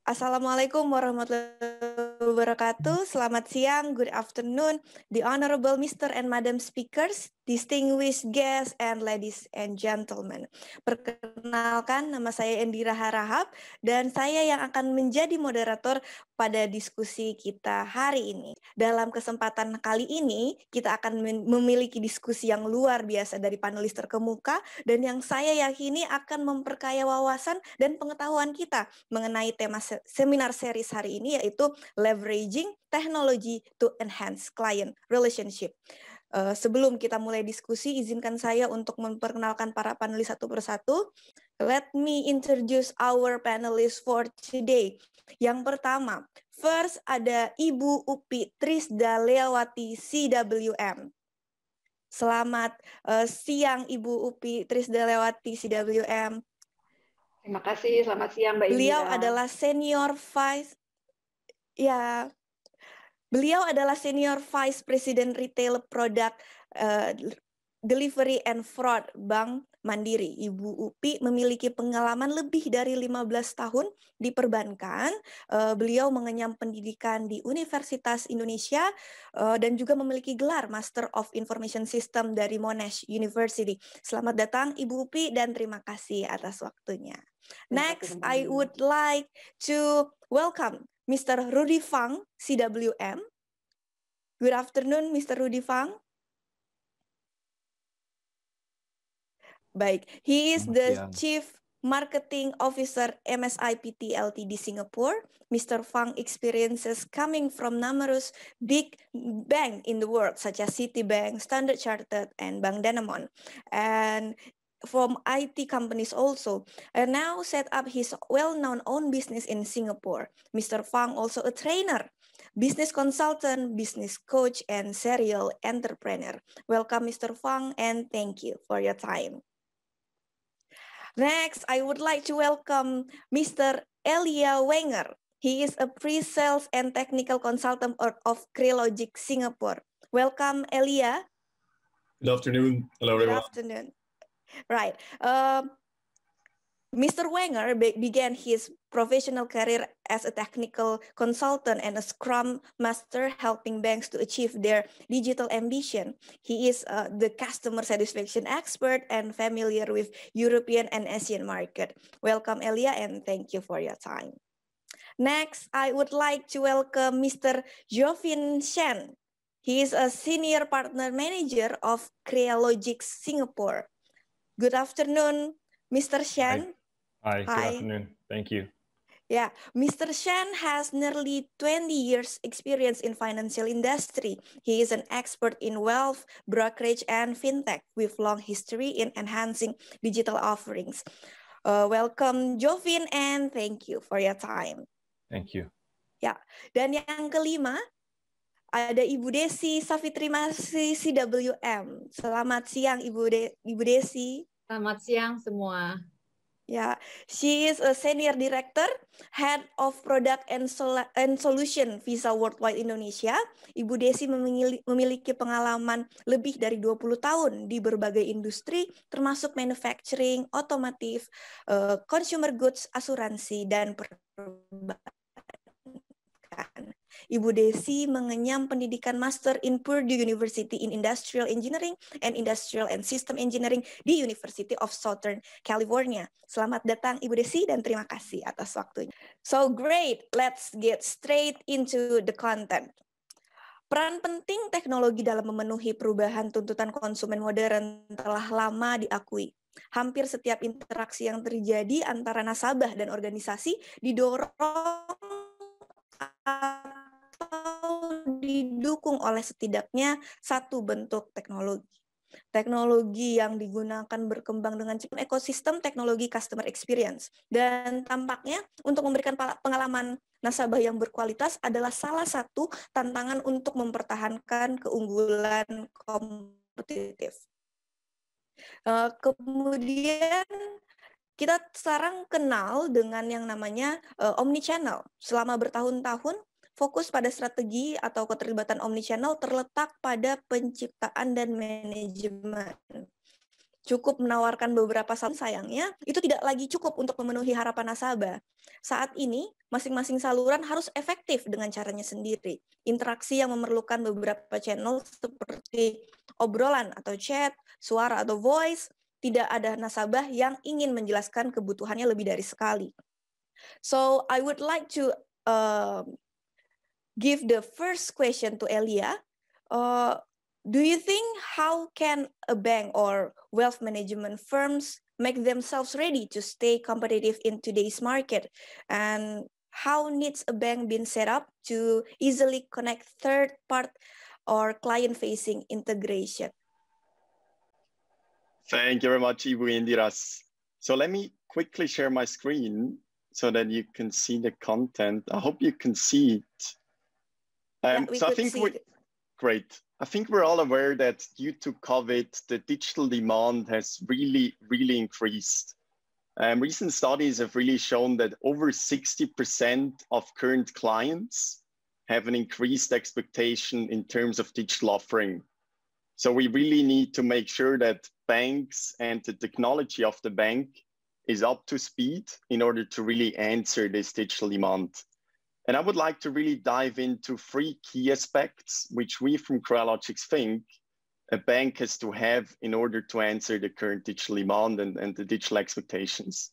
Assalamualaikum warahmatullahi wabarakatuh. Selamat siang, good afternoon, the honorable Mr. and Madam speakers, distinguished guests, and ladies and gentlemen. Perkenalkan, nama saya Endira Harahap, dan saya yang akan menjadi moderator pada diskusi kita hari ini. Dalam kesempatan kali ini, kita akan memiliki diskusi yang luar biasa dari panelis terkemuka, dan yang saya yakini akan memperkaya wawasan dan pengetahuan kita mengenai tema seminar series hari ini, yaitu Leveraging Technology to Enhance Client Relationship. Sebelum kita mulai diskusi, izinkan saya untuk memperkenalkan para panelis satu persatu. Let me introduce our panelists for today. Yang pertama, first ada Ibu Upi Trisdalewati CWM. Selamat siang Ibu Upi Trisdalewati CWM. Terima kasih, selamat siang Mbak Indira. Beliau adalah Senior Vice President Retail Product Delivery and Fraud Bank Mandiri. Ibu Upi memiliki pengalaman lebih dari 15 tahun di perbankan. Beliau mengenyam pendidikan di Universitas Indonesia dan juga memiliki gelar Master of Information System dari Monash University. Selamat datang Ibu Upi dan terima kasih atas waktunya. Next, I would like to welcome Mr. Rudy Fang, CWM. Good afternoon, Mr. Rudy Fang. Baik, he is the Chief Marketing Officer MSI PT Ltd Singapore. Mr. Fang experiences coming from numerous big banks in the world, such as Citibank, Standard Chartered, and Bank Danamon. And from IT companies also, and now set up his well-known own business in Singapore. Mr. Fang also a trainer, business consultant, business coach, and serial entrepreneur. Welcome, Mr. Fang, and thank you for your time. Next, I would like to welcome Mr. Elia Wenger. He is a pre-sales and technical consultant of Crealogic Singapore. Welcome, Elia. Good afternoon. Hello, everyone. Good afternoon. Right. Mr. Wenger began his professional career as a technical consultant and a Scrum Master, helping banks to achieve their digital ambition. He is the customer satisfaction expert and familiar with European and Asian market. Welcome, Elia, and thank you for your time. Next, I would like to welcome Mr. Jovin Shen. He is a senior partner manager of Crealogic Singapore. Good afternoon, Mr. Shen. Hi, good afternoon. Thank you. Yeah, Mr. Shen has nearly 20 years experience in financial industry. He is an expert in wealth, brokerage, and fintech with long history in enhancing digital offerings. Welcome, Jovin, and thank you for your time. Thank you. Ya, dan yang kelima, ada Ibu Desi Savitrimasi CWM. Selamat siang Ibu Desi. Selamat siang semua. Ya, she is a senior director, head of product and solution Visa Worldwide Indonesia. Ibu Desi memiliki pengalaman lebih dari 20 tahun di berbagai industri, termasuk manufacturing, otomotif, consumer goods, asuransi, dan perbankan. Ibu Desi mengenyam pendidikan Master in Purdue University in Industrial Engineering and Industrial and System Engineering di University of Southern California. Selamat datang Ibu Desi dan terima kasih atas waktunya. So great, let's get straight into the content. Peran penting teknologi dalam memenuhi perubahan tuntutan konsumen modern telah lama diakui. Hampir setiap interaksi yang terjadi antara nasabah dan organisasi didorong atau didukung oleh setidaknya satu bentuk teknologi. Teknologi yang digunakan berkembang dengan cepat, ekosistem teknologi customer experience. Dan tampaknya untuk memberikan pengalaman nasabah yang berkualitas adalah salah satu tantangan untuk mempertahankan keunggulan kompetitif. Kemudian kita sekarang kenal dengan yang namanya omnichannel. Selama bertahun-tahun, fokus pada strategi atau keterlibatan omnichannel terletak pada penciptaan dan manajemen. cukup menawarkan beberapa saluran, sayangnya itu tidak lagi cukup untuk memenuhi harapan nasabah. Saat ini, masing-masing saluran harus efektif dengan caranya sendiri. Interaksi yang memerlukan beberapa channel seperti obrolan atau chat, suara atau voice, tidak ada nasabah yang ingin menjelaskan kebutuhannya lebih dari sekali. So, I would like to give the first question to Elia. Do you think how can a bank or wealth management firms make themselves ready to stay competitive in today's market? And how needs a bank been set up to easily connect third part or client-facing integration? Thank you very much, Ibu Indiras. So let me quickly share my screen so that you can see the content. I hope you can see it. Great. I think we're all aware that due to COVID, the digital demand has really increased. Recent studies have really shown that over 60% of current clients have an increased expectation in terms of digital offering. So we really need to make sure that banks and the technology of the bank is up to speed in order to really answer this digital demand. And I would like to really dive into 3 key aspects, which we from Crealogics think a bank has to have in order to answer the current digital demand and the digital expectations.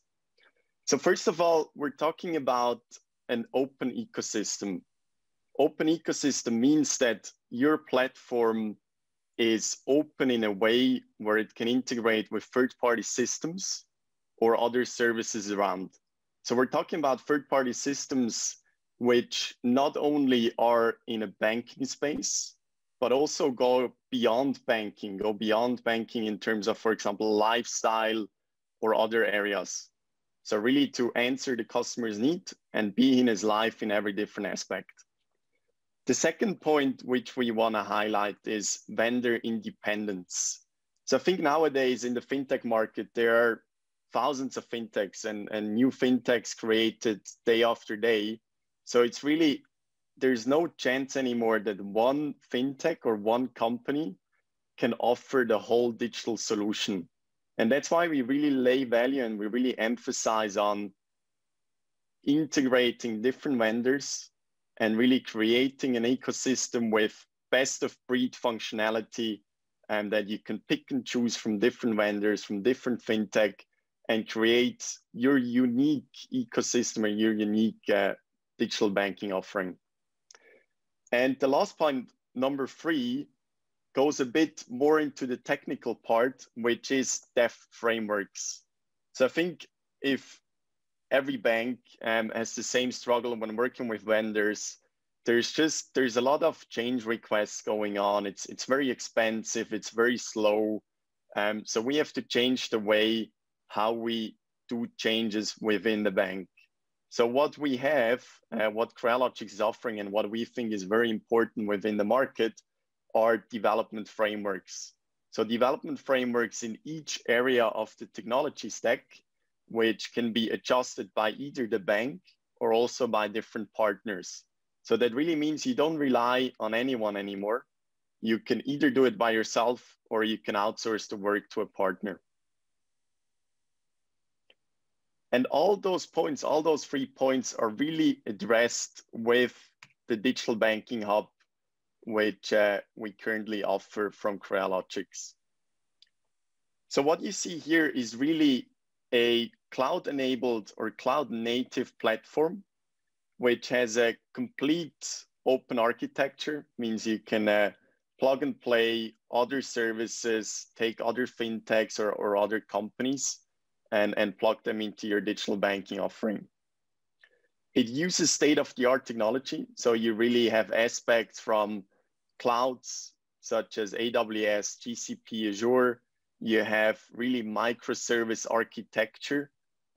So first of all, we're talking about an open ecosystem. Open ecosystem means that your platform is open in a way where it can integrate with third-party systems or other services around. So we're talking about third-party systems which not only are in a banking space, but also go beyond banking in terms of, for example, lifestyle or other areas. So really to answer the customer's need and be in his life in every different aspect. The second point which we want to highlight is vendor independence. So I think nowadays in the fintech market, there are thousands of fintechs and new fintechs created day after day. So it's really, there's no chance anymore that one fintech or one company can offer the whole digital solution. And that's why we really lay value and we really emphasize on integrating different vendors and really creating an ecosystem with best of breed functionality and that you can pick and choose from different vendors, from different fintech, and create your unique ecosystem or your unique digital banking offering. And the last point, number 3, goes a bit more into the technical part, which is DEF frameworks. So I think if every bank has the same struggle when working with vendors, there's a lot of change requests going on. It's very expensive, it's very slow. So we have to change the way how we do changes within the bank. So what we have, what Crealogics is offering and what we think is very important within the market are development frameworks. So development frameworks in each area of the technology stack, which can be adjusted by either the bank or also by different partners. So that really means you don't rely on anyone anymore. You can either do it by yourself or you can outsource the work to a partner. And all those points, all those 3 points are really addressed with the Digital Banking Hub, which we currently offer from Crealogics. So what you see here is really a cloud-enabled or cloud-native platform, which has a complete open architecture, means you can plug and play other services, take other fintechs or other companies, and plug them into your digital banking offering. It uses state-of-the-art technology. So you really have aspects from clouds such as AWS, GCP, Azure. You have really microservice architecture,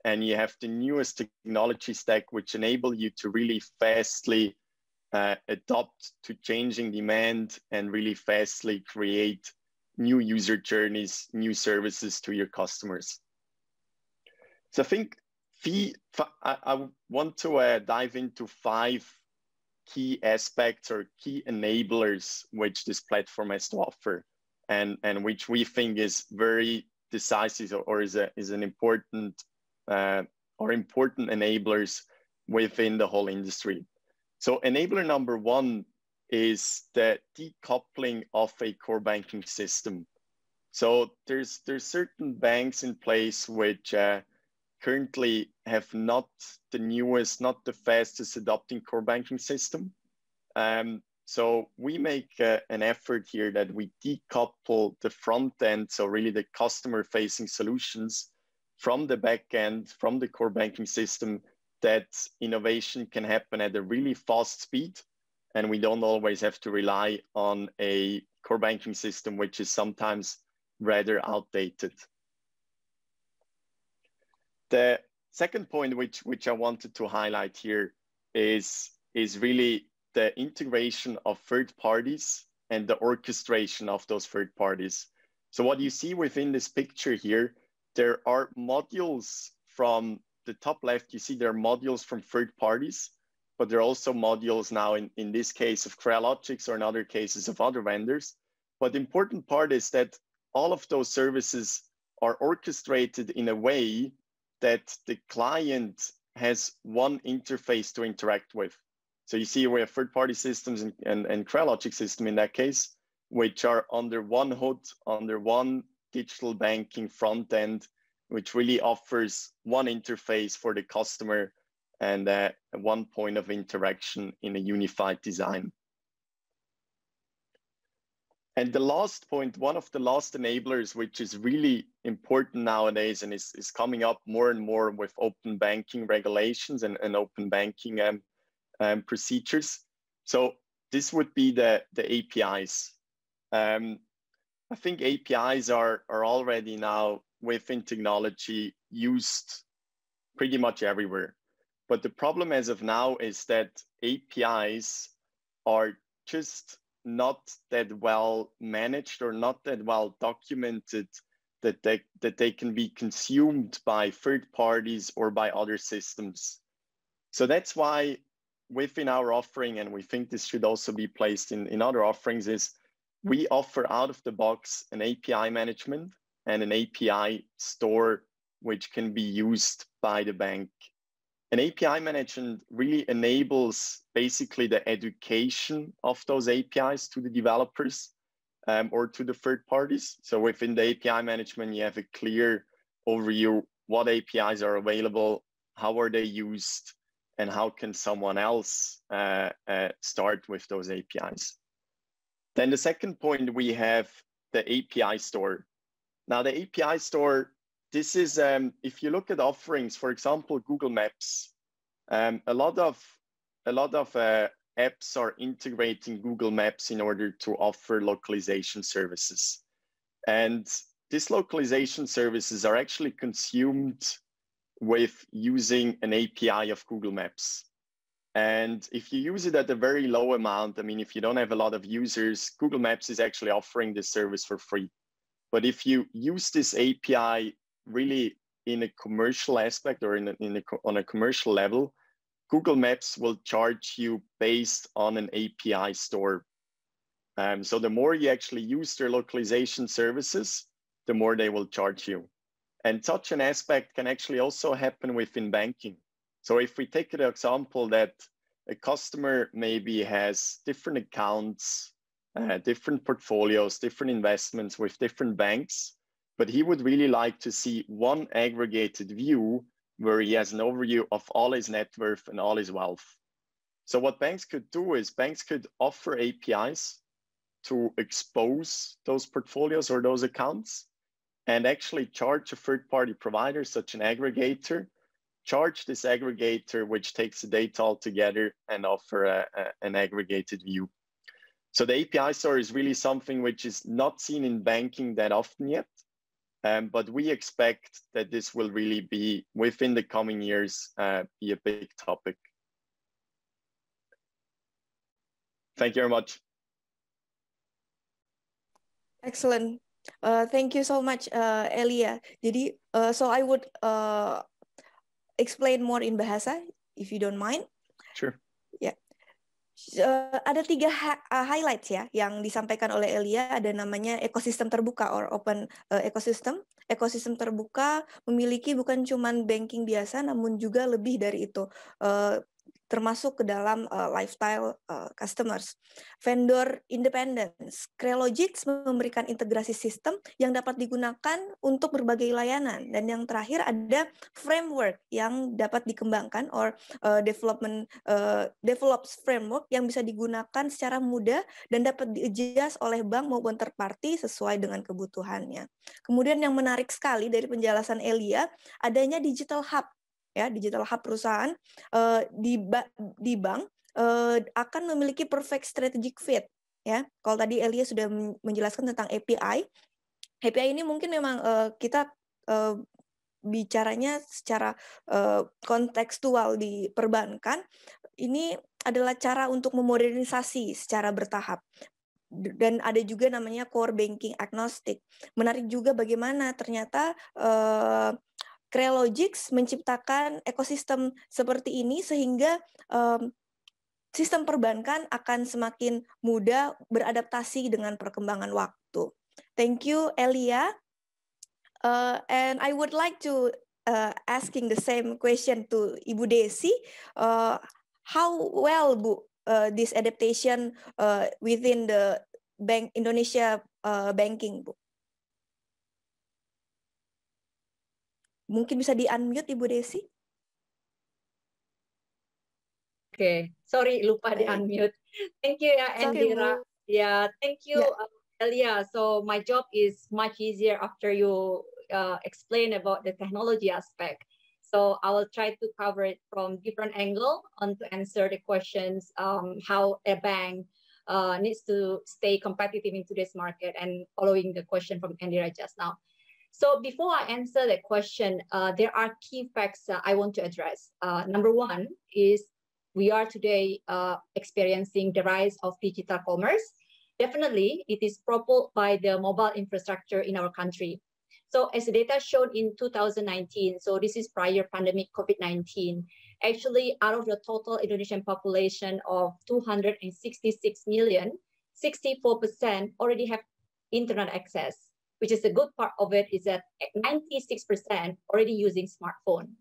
and you have the newest technology stack, which enable you to really fastly adapt to changing demand and really fastly create new user journeys, new services to your customers. So I think I want to dive into 5 key aspects or key enablers which this platform has to offer and which we think is very decisive or is an important or important enablers within the whole industry. So enabler number one is the decoupling of a core banking system. So there's certain banks in place which currently have not the newest, not the fastest adopting core banking system. So we make an effort here that we decouple the front end, so really the customer facing solutions, from the back end, from the core banking system, that innovation can happen at a really fast speed. And we don't always have to rely on a core banking system, which is sometimes rather outdated. The second point which I wanted to highlight here is really the integration of third parties and the orchestration of those third parties. So what you see within this picture here, there are modules from the top left, you see there are modules from third parties, but there are also modules now in this case of Crealogics or in other cases of other vendors. But the important part is that all of those services are orchestrated in a way that the client has one interface to interact with. So you see we have third-party systems and Crealogic system in that case, which are under one hood, under one digital banking front end, which really offers one interface for the customer and one point of interaction in a unified design. And the last point, one of the last enablers, which is really important nowadays and is coming up more and more with open banking regulations and open banking procedures. So this would be the APIs. I think APIs are already now within technology used pretty much everywhere. But the problem as of now is that APIs are just not that well managed or not that well documented that they can be consumed by third parties or by other systems. So that's why within our offering, and we think this should also be placed in other offerings, is we offer out of the box an API management and an API store which can be used by the bank. An API management really enables basically the education of those APIs to the developers or to the third parties. So within the API management, you have a clear overview, what APIs are available, how are they used, and how can someone else start with those APIs. Then the second point, we have the API store. Now the API store, this is, if you look at offerings, for example, Google Maps, a lot of apps are integrating Google Maps in order to offer localization services. And these localization services are actually consumed with using an API of Google Maps. And if you use it at a very low amount, I mean, if you don't have a lot of users, Google Maps is actually offering this service for free. But if you use this API really in a commercial aspect or on a commercial level, Google Maps will charge you based on an API store. So the more you actually use their localization services, the more they will charge you. And such an aspect can actually also happen within banking. So if we take an example that a customer maybe has different accounts, different portfolios, different investments with different banks, but he would really like to see one aggregated view where he has an overview of all his net worth and all his wealth. So what banks could do is banks could offer APIs to expose those portfolios or those accounts and actually charge a third-party provider, such an aggregator, charge this aggregator, which takes the data all together and offer an aggregated view. So the API store is really something which is not seen in banking that often yet, but we expect that this will really be, within the coming years, be a big topic. Thank you very much. Excellent. Thank you so much, Elia. Jadi, so I would explain more in bahasa, if you don't mind. Sure. Yeah. Ada 3 highlights ya yang disampaikan oleh Elia. Ada namanya ekosistem terbuka or open ecosystem. Ekosistem terbuka memiliki bukan cuman banking biasa, namun juga lebih dari itu, termasuk ke dalam lifestyle customers. Vendor independence. Crealogics memberikan integrasi sistem yang dapat digunakan untuk berbagai layanan. Dan yang terakhir ada framework yang dapat dikembangkan or develops framework yang bisa digunakan secara mudah dan dapat di-adjust oleh bank maupun third party sesuai dengan kebutuhannya. Kemudian yang menarik sekali dari penjelasan Elia, adanya digital hub. Ya, digital hub perusahaan di bank akan memiliki perfect strategic fit. Ya, kalau tadi Elia sudah menjelaskan tentang API. API ini mungkin memang kita bicaranya secara kontekstual di perbankan. Ini adalah cara untuk memodernisasi secara bertahap. Dan ada juga namanya core banking agnostic. Menarik juga bagaimana ternyata Crealogics menciptakan ekosistem seperti ini sehingga sistem perbankan akan semakin mudah beradaptasi dengan perkembangan waktu. Thank you, Elia. And I would like to asking the same question to Ibu Desi. How well, Bu, this adaptation within the Bank Indonesia banking, Bu? Mungkin bisa di-unmute, Ibu Desi? Okay, sorry, lupa di-unmute. Thank you, Indira. Yeah, thank you, Elia. So my job is much easier after you explain about the technology aspect. So I will try to cover it from different angle to answer the questions, how a bank needs to stay competitive in today's market, and following the question from Indira just now. So before I answer that question, there are key facts I want to address. Number one is we are today experiencing the rise of digital commerce. Definitely, it is propelled by the mobile infrastructure in our country. So as the data showed in 2019, so this is prior pandemic COVID-19, actually out of the total Indonesian population of 266 million, 64% already have internet access, which is the good part of it is that 96% already using smartphone.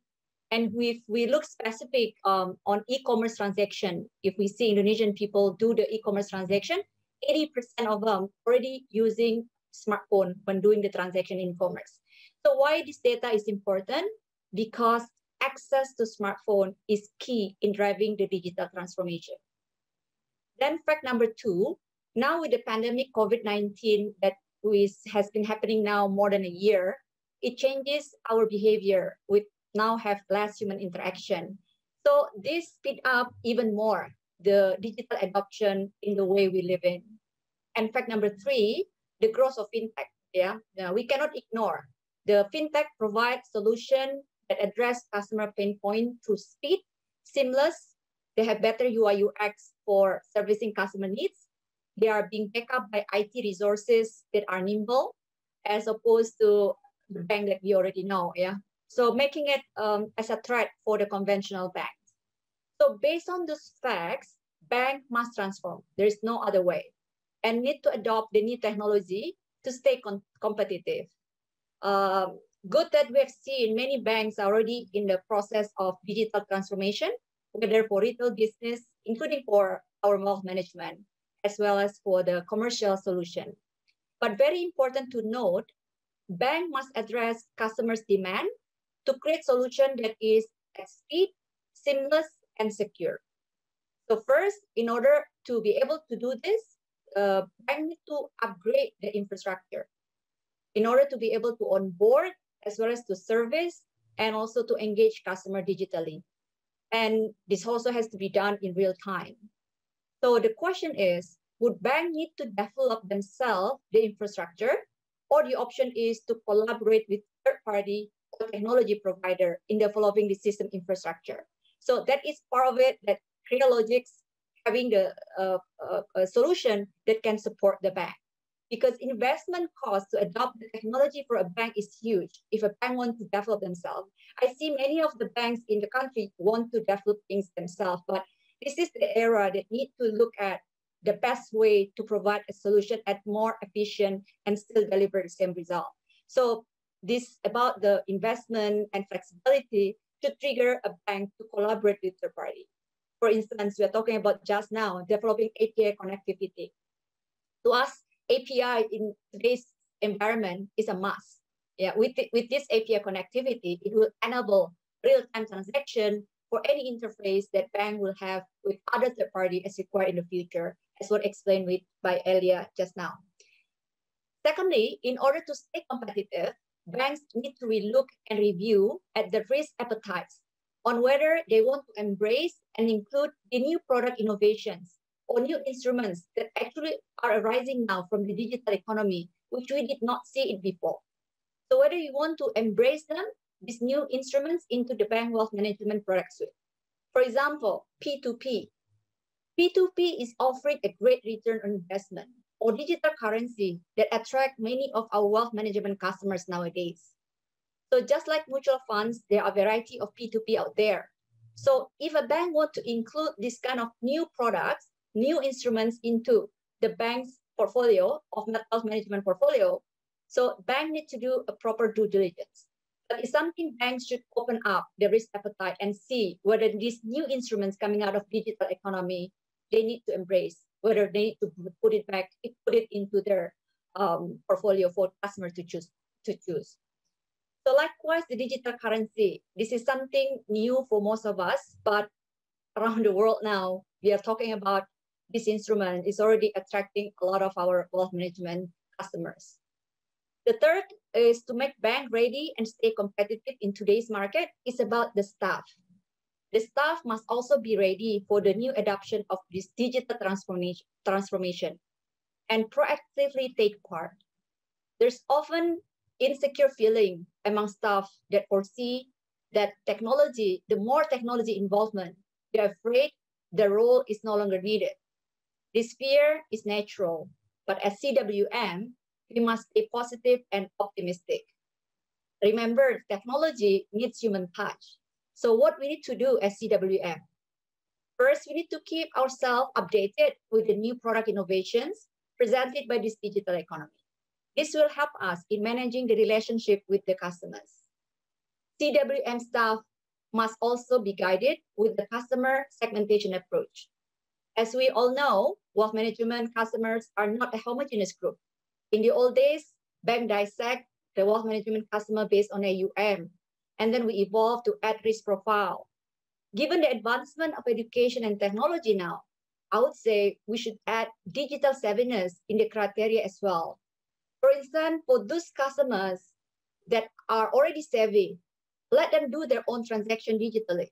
And if we look specific on e-commerce transaction, if we see Indonesian people do the e-commerce transaction, 80% of them already using smartphone when doing the transaction in commerce. So why this data is important? Because access to smartphone is key in driving the digital transformation. Then fact number two, now with the pandemic COVID-19 that has been happening now more than a year, it changes our behavior. We now have less human interaction. So this speed up even more the digital adoption in the way we live in. And fact number three, the growth of fintech. Yeah, we cannot ignore. The fintech provides solutions that address customer pain point through speed, seamless. They have better UI UX for servicing customer needs. They are being backed up by IT resources that are nimble, as opposed to the bank that we already know. Yeah, so making it as a threat for the conventional banks. So based on those facts, bank must transform. There is no other way, and need to adopt the new technology to stay competitive. Good that we have seen many banks are already in the process of digital transformation, whether for retail business, including for our wealth management, as well as for the commercial solution. But very important to note, bank must address customers' demand to create solution that is at speed, seamless, and secure. So first, in order to be able to do this, bank need to upgrade the infrastructure in order to be able to onboard as well as to service and also to engage customer digitally. And this also has to be done in real time. So the question is, would bank need to develop themselves the infrastructure, or the option is to collaborate with third-party or technology provider in developing the system infrastructure? So that is part of it, that Crealogics having the a solution that can support the bank. Because investment cost to adopt the technology for a bank is huge if a bank wants to develop themselves. I see many of the banks in the country want to develop things themselves, but this is the era that need to look at the best way to provide a solution at more efficient and still deliver the same result. So this about the investment and flexibility to trigger a bank to collaborate with third party. For instance, we are talking about just now developing API connectivity. To us, API in today's environment is a must. Yeah, with this API connectivity, it will enable real-time transaction for any interface that bank will have with other third party as required in the future, as what explained by Elia just now. Secondly, in order to stay competitive, banks need to relook and review at the risk appetites on whether they want to embrace and include the new product innovations or new instruments that actually are arising now from the digital economy, which we did not see it before. So whether you want to embrace them, these new instruments into the bank wealth management product suite. For example, P2P. P2P is offering a great return on investment or digital currency that attract many of our wealth management customers nowadays. So just like mutual funds, there are a variety of P2P out there. So if a bank wants to include this kind of new products, new instruments into the bank's portfolio of wealth management portfolio, so bank need to do a proper due diligence. But it's something banks should open up their risk appetite and see whether these new instruments coming out of digital economy, they need to embrace, whether they need to put it into their portfolio for customers to choose. So likewise, the digital currency, this is something new for most of us, but around the world now, we are talking about this instrument is already attracting a lot of our wealth management customers. The third is to make bank ready and stay competitive in today's market. It's about the staff. The staff must also be ready for the new adoption of this digital transformation and proactively take part. There's often insecure feeling among staff that foresee that technology, the more technology involvement, they're afraid the role is no longer needed. This fear is natural, but as CWM, we must stay positive and optimistic. Remember, technology needs human touch. So what we need to do as CWM? First, we need to keep ourselves updated with the new product innovations presented by this digital economy. This will help us in managing the relationship with the customers. CWM staff must also be guided with the customer segmentation approach. As we all know, wealth management customers are not a homogeneous group. In the old days, bank dissect the wealth management customer based on AUM, and then we evolved to add risk profile. Given the advancement of education and technology now, I would say we should add digital savviness in the criteria as well. For instance, for those customers that are already savvy, let them do their own transaction digitally.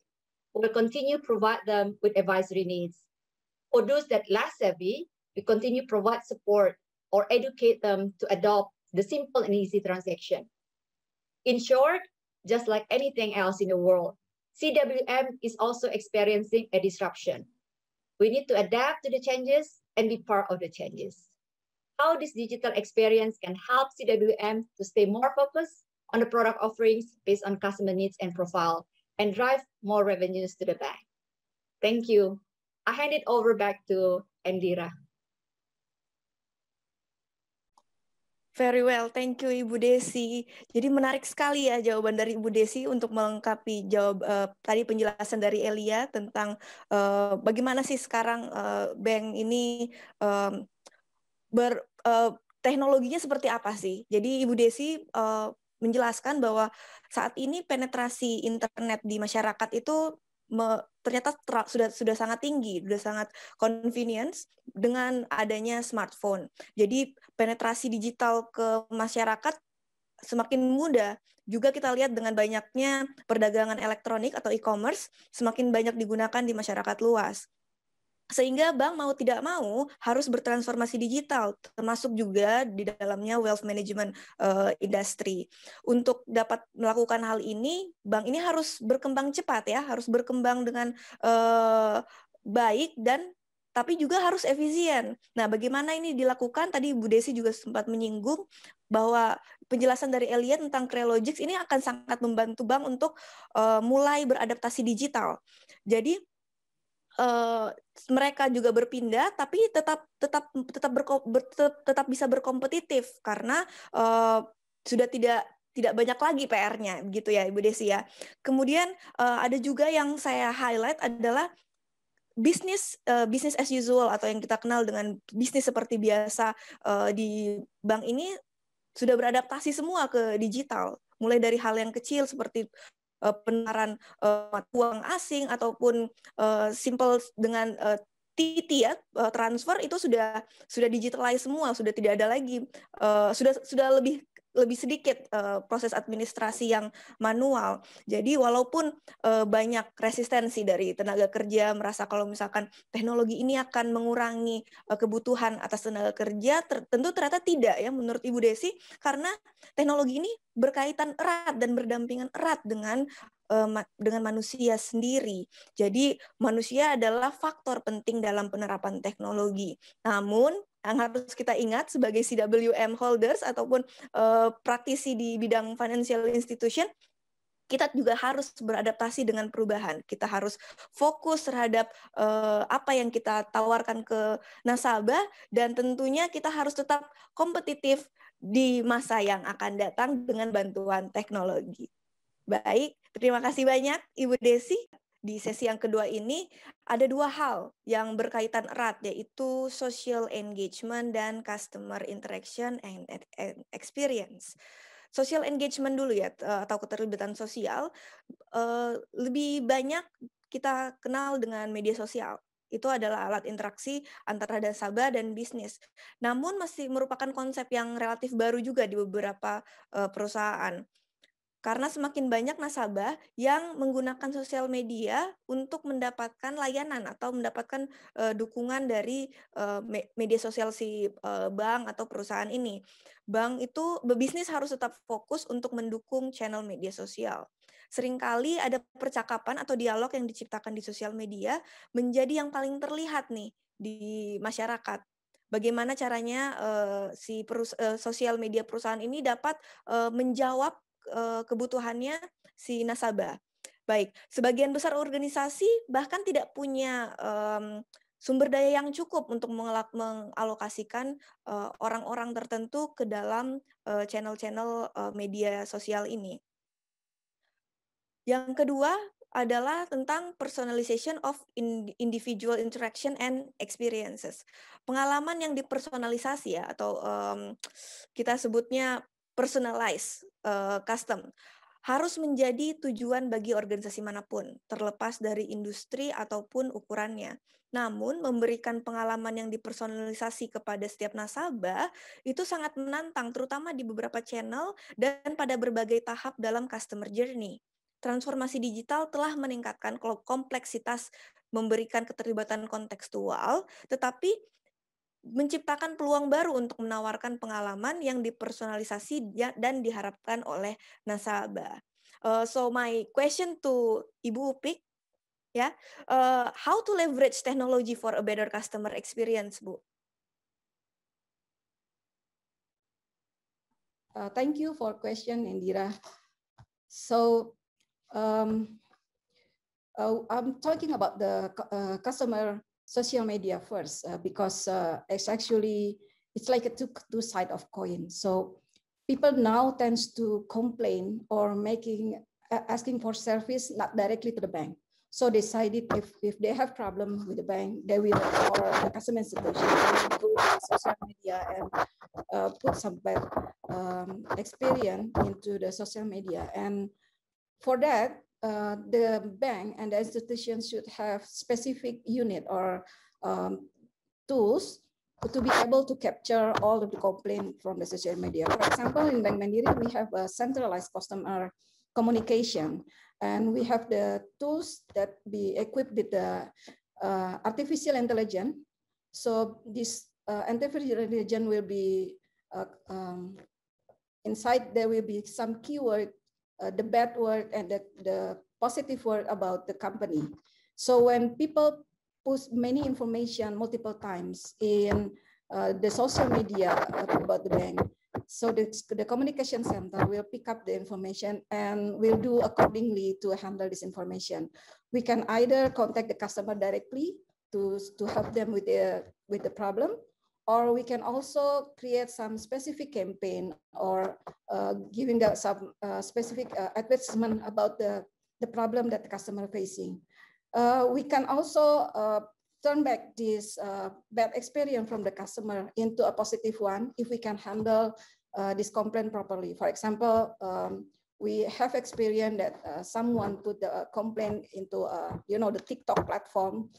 We'll continue to provide them with advisory needs. For those that less savvy, we continue to provide support or educate them to adopt the simple and easy transaction. In short, just like anything else in the world, CWM is also experiencing a disruption. We need to adapt to the changes and be part of the changes. How this digital experience can help CWM to stay more focused on the product offerings based on customer needs and profile and drive more revenues to the bank. Thank you. I hand it over back to Indira. Very well, thank you Ibu Desi. Jadi menarik sekali ya jawaban dari Ibu Desi untuk melengkapi tadi penjelasan dari Elia tentang bagaimana sih sekarang bank ini teknologinya seperti apa sih. Jadi Ibu Desi menjelaskan bahwa saat ini penetrasi internet di masyarakat itu ternyata sudah sangat tinggi, sudah sangat convenience dengan adanya smartphone. Jadi penetrasi digital ke masyarakat semakin mudah. Juga kita lihat dengan banyaknya perdagangan elektronik atau e-commerce semakin banyak digunakan di masyarakat luas. Sehingga bank mau tidak mau harus bertransformasi digital, termasuk juga di dalamnya wealth management industry. Untuk dapat melakukan hal ini, bank ini harus berkembang cepat ya, harus berkembang dengan baik dan tapi juga harus efisien. Nah, bagaimana ini dilakukan? Tadi Bu Desi juga sempat menyinggung bahwa penjelasan dari Elia tentang Creologics ini akan sangat membantu bank untuk mulai beradaptasi digital. Jadi mereka juga berpindah, tapi tetap bisa berkompetitif karena sudah tidak banyak lagi PR-nya, gitu ya Ibu Desi ya. Kemudian ada juga yang saya highlight adalah bisnis as usual atau yang kita kenal dengan bisnis seperti biasa di bank ini sudah beradaptasi semua ke digital, mulai dari hal yang kecil seperti penukaran uang asing ataupun simple dengan TT ya, transfer itu sudah digitalize semua, sudah tidak ada lagi, sudah lebih sedikit proses administrasi yang manual. Jadi walaupun banyak resistensi dari tenaga kerja merasa kalau misalkan teknologi ini akan mengurangi kebutuhan atas tenaga kerja, tentu ternyata tidak ya menurut Ibu Desi, karena teknologi ini berkaitan erat dan berdampingan erat dengan manusia sendiri. Jadi manusia adalah faktor penting dalam penerapan teknologi. Namun yang harus kita ingat sebagai CWM holders ataupun praktisi di bidang financial institution, kita juga harus beradaptasi dengan perubahan. Kita harus fokus terhadap apa yang kita tawarkan ke nasabah, dan tentunya kita harus tetap kompetitif di masa yang akan datang dengan bantuan teknologi. Baik, terima kasih banyak Ibu Desi. Di sesi yang kedua ini ada dua hal yang berkaitan erat, yaitu social engagement dan customer interaction and experience. Social engagement dulu ya, atau keterlibatan sosial, lebih banyak kita kenal dengan media sosial. Itu adalah alat interaksi antara nasabah dan bisnis. Namun masih merupakan konsep yang relatif baru juga di beberapa perusahaan. Karena semakin banyak nasabah yang menggunakan sosial media untuk mendapatkan layanan atau mendapatkan dukungan dari media sosial si bank atau perusahaan ini. Bank itu berbisnis harus tetap fokus untuk mendukung channel media sosial. Seringkali ada percakapan atau dialog yang diciptakan di sosial media menjadi yang paling terlihat nih di masyarakat. Bagaimana caranya sosial media perusahaan ini dapat menjawab kebutuhannya si nasabah. Baik, sebagian besar organisasi bahkan tidak punya sumber daya yang cukup untuk mengalokasikan orang-orang tertentu ke dalam channel-channel media sosial ini. Yang kedua adalah tentang personalization of individual interaction and experiences. Pengalaman yang dipersonalisasi ya, atau kita sebutnya personalized custom, harus menjadi tujuan bagi organisasi manapun, terlepas dari industri ataupun ukurannya. Namun, memberikan pengalaman yang dipersonalisasi kepada setiap nasabah itu sangat menantang, terutama di beberapa channel dan pada berbagai tahap dalam customer journey. Transformasi digital telah meningkatkan kompleksitas, memberikan keterlibatan kontekstual, tetapi menciptakan peluang baru untuk menawarkan pengalaman yang dipersonalisasi dan diharapkan oleh nasabah. So my question to Ibu Upik, ya, how to leverage technology for a better customer experience, Bu? Thank you for question, Indira. So I'm talking about the customer social media first because it's like a two side of coin. So people now tends to complain or asking for service not directly to the bank. So they decided if they have problem with the bank, they will, or the customer institution, they will go to social media and put some bad experience into the social media. And for that, the bank and the institution should have specific unit or tools to be able to capture all of the complaint from the social media. For example, in Bank Mandiri, we have a centralized customer communication, and we have the tools that be equipped with the artificial intelligence. So this artificial intelligence will be inside. There will be some keyword, the bad word and the positive word about the company. So when people post many information multiple times in the social media about the bank, so the communication center will pick up the information and will do accordingly to handle this information. We can either contact the customer directly to help them with the problem, or we can also create some specific campaign or giving them some specific advertisement about the problem that the customer facing. We can also turn back this bad experience from the customer into a positive one if we can handle this complaint properly. For example, we have experienced that someone put the complaint into the TikTok platform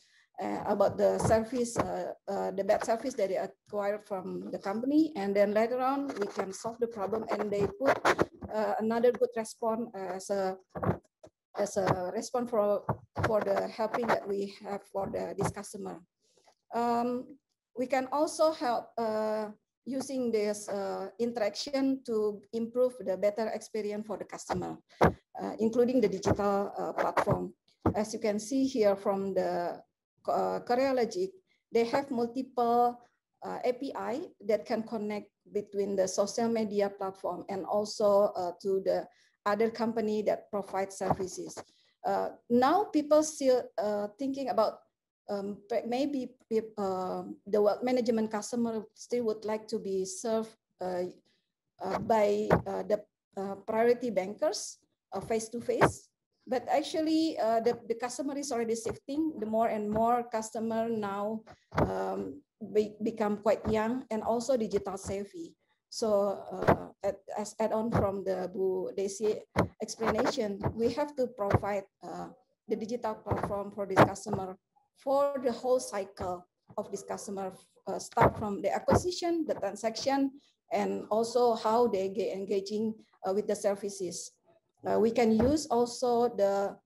about the service, the bad service that they acquired from the company, and then later on we can solve the problem, and they put another good response as a response for the helping that we have for this customer. We can also help using this interaction to improve the better experience for the customer, including the digital platform. As you can see here from the Korealogic, they have multiple API that can connect between the social media platform and also to the other company that provide services. Now people still thinking about maybe the wealth management customer still would like to be served by the priority bankers face-to-face. But actually, the customer is already shifting. The more and more customer now become quite young and also digital savvy. So as add-on from the Bu Desi explanation, we have to provide the digital platform for this customer for the whole cycle of this customer, start from the acquisition, the transaction, and also how they get engaging with the services. We can use also the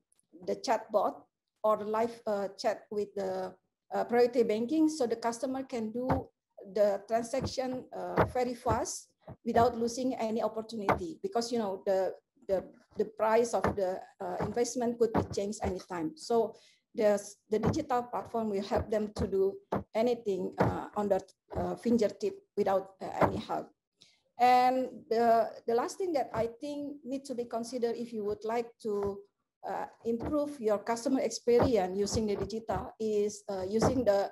chatbot or the live chat with the priority banking, so the customer can do the transaction very fast without losing any opportunity, because the price of the investment could be changed anytime. So the digital platform will help them to do anything on the fingertip without any help. And the last thing that I think needs to be considered if you would like to improve your customer experience using the digital is using the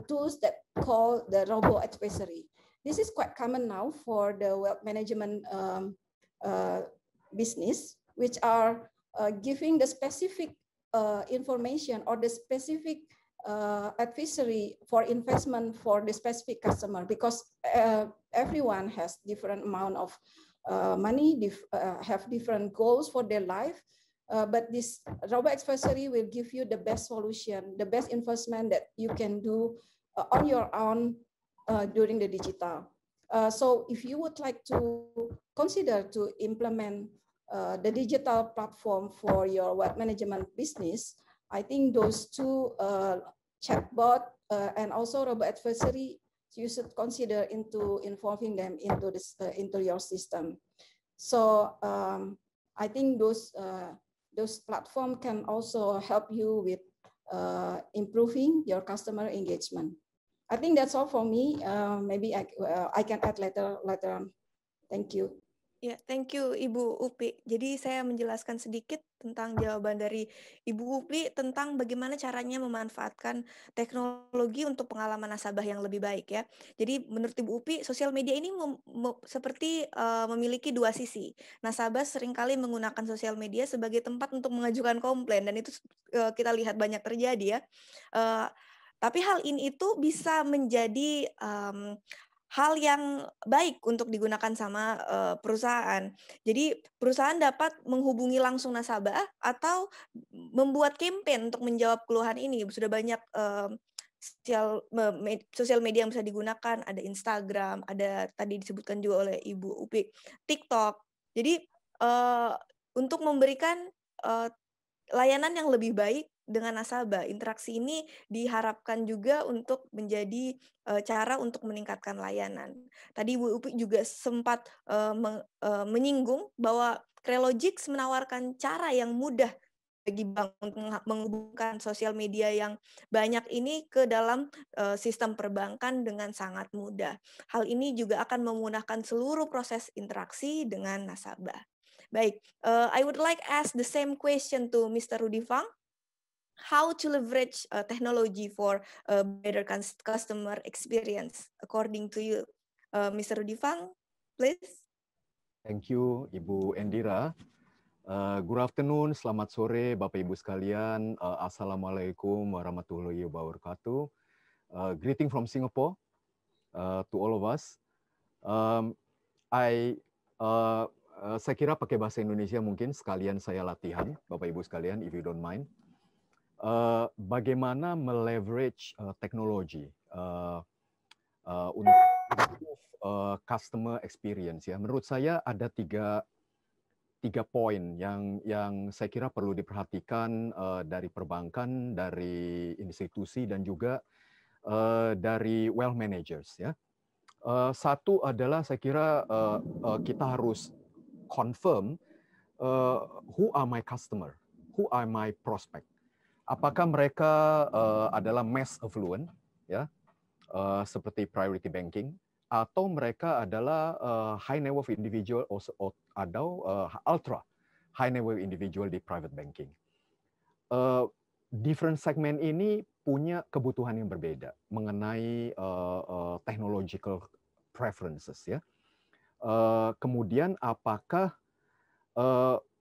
tools that call the robo advisory. This is quite common now for the wealth management business, which are giving the specific information or the specific advisory for investment for the specific customer, because everyone has different amount of money, have different goals for their life. But this robo advisory will give you the best solution, the best investment that you can do on your own during the digital. So if you would like to consider to implement the digital platform for your wealth management business, I think those two chatbot and also robo advisory, you should consider into involving them into this into your system. So I think those platforms can also help you with improving your customer engagement. I think that's all for me. Maybe I can add later on. Thank you. Ya, thank you Ibu Upi. Jadi saya menjelaskan sedikit tentang jawaban dari Ibu Upi tentang bagaimana caranya memanfaatkan teknologi untuk pengalaman nasabah yang lebih baik ya. Jadi menurut Ibu Upi, sosial media ini seperti memiliki dua sisi. Nasabah seringkali menggunakan sosial media sebagai tempat untuk mengajukan komplain, dan itu kita lihat banyak terjadi ya. Tapi hal ini itu bisa menjadi hal yang baik untuk digunakan sama perusahaan. Jadi perusahaan dapat menghubungi langsung nasabah atau membuat campaign untuk menjawab keluhan ini. Sudah banyak sosial media yang bisa digunakan, ada Instagram, ada tadi disebutkan juga oleh Ibu Upi, TikTok. Jadi untuk memberikan layanan yang lebih baik dengan nasabah, interaksi ini diharapkan juga untuk menjadi cara untuk meningkatkan layanan. Tadi Bu Upi juga sempat menyinggung bahwa Korealogic menawarkan cara yang mudah bagi bank untuk menghubungkan sosial media yang banyak ini ke dalam sistem perbankan dengan sangat mudah. Hal ini juga akan memudahkan seluruh proses interaksi dengan nasabah. Baik, I would like ask the same question to Mr. Rudy Fang. how to leverage technology for a better customer experience according to you. Mr. Rudy Fang, please. Thank you, Ibu Endira. Good afternoon, selamat sore Bapak Ibu sekalian. Assalamualaikum warahmatullahi wabarakatuh. Greeting from Singapore to all of us. Saya kira pakai bahasa Indonesia mungkin sekalian saya latihan, Bapak Ibu sekalian, if you don't mind. Bagaimana meleverage teknologi untuk customer experience ya. Menurut saya ada tiga poin yang saya kira perlu diperhatikan dari perbankan, dari institusi dan juga dari wealth managers ya. Satu adalah saya kira kita harus confirm who are my customer, who are my prospect. Apakah mereka adalah mass affluent ya, seperti priority banking, atau mereka adalah high net worth individual atau ultra high net worth individual di private banking. Different segment ini punya kebutuhan yang berbeda mengenai technological preferences ya. Kemudian apakah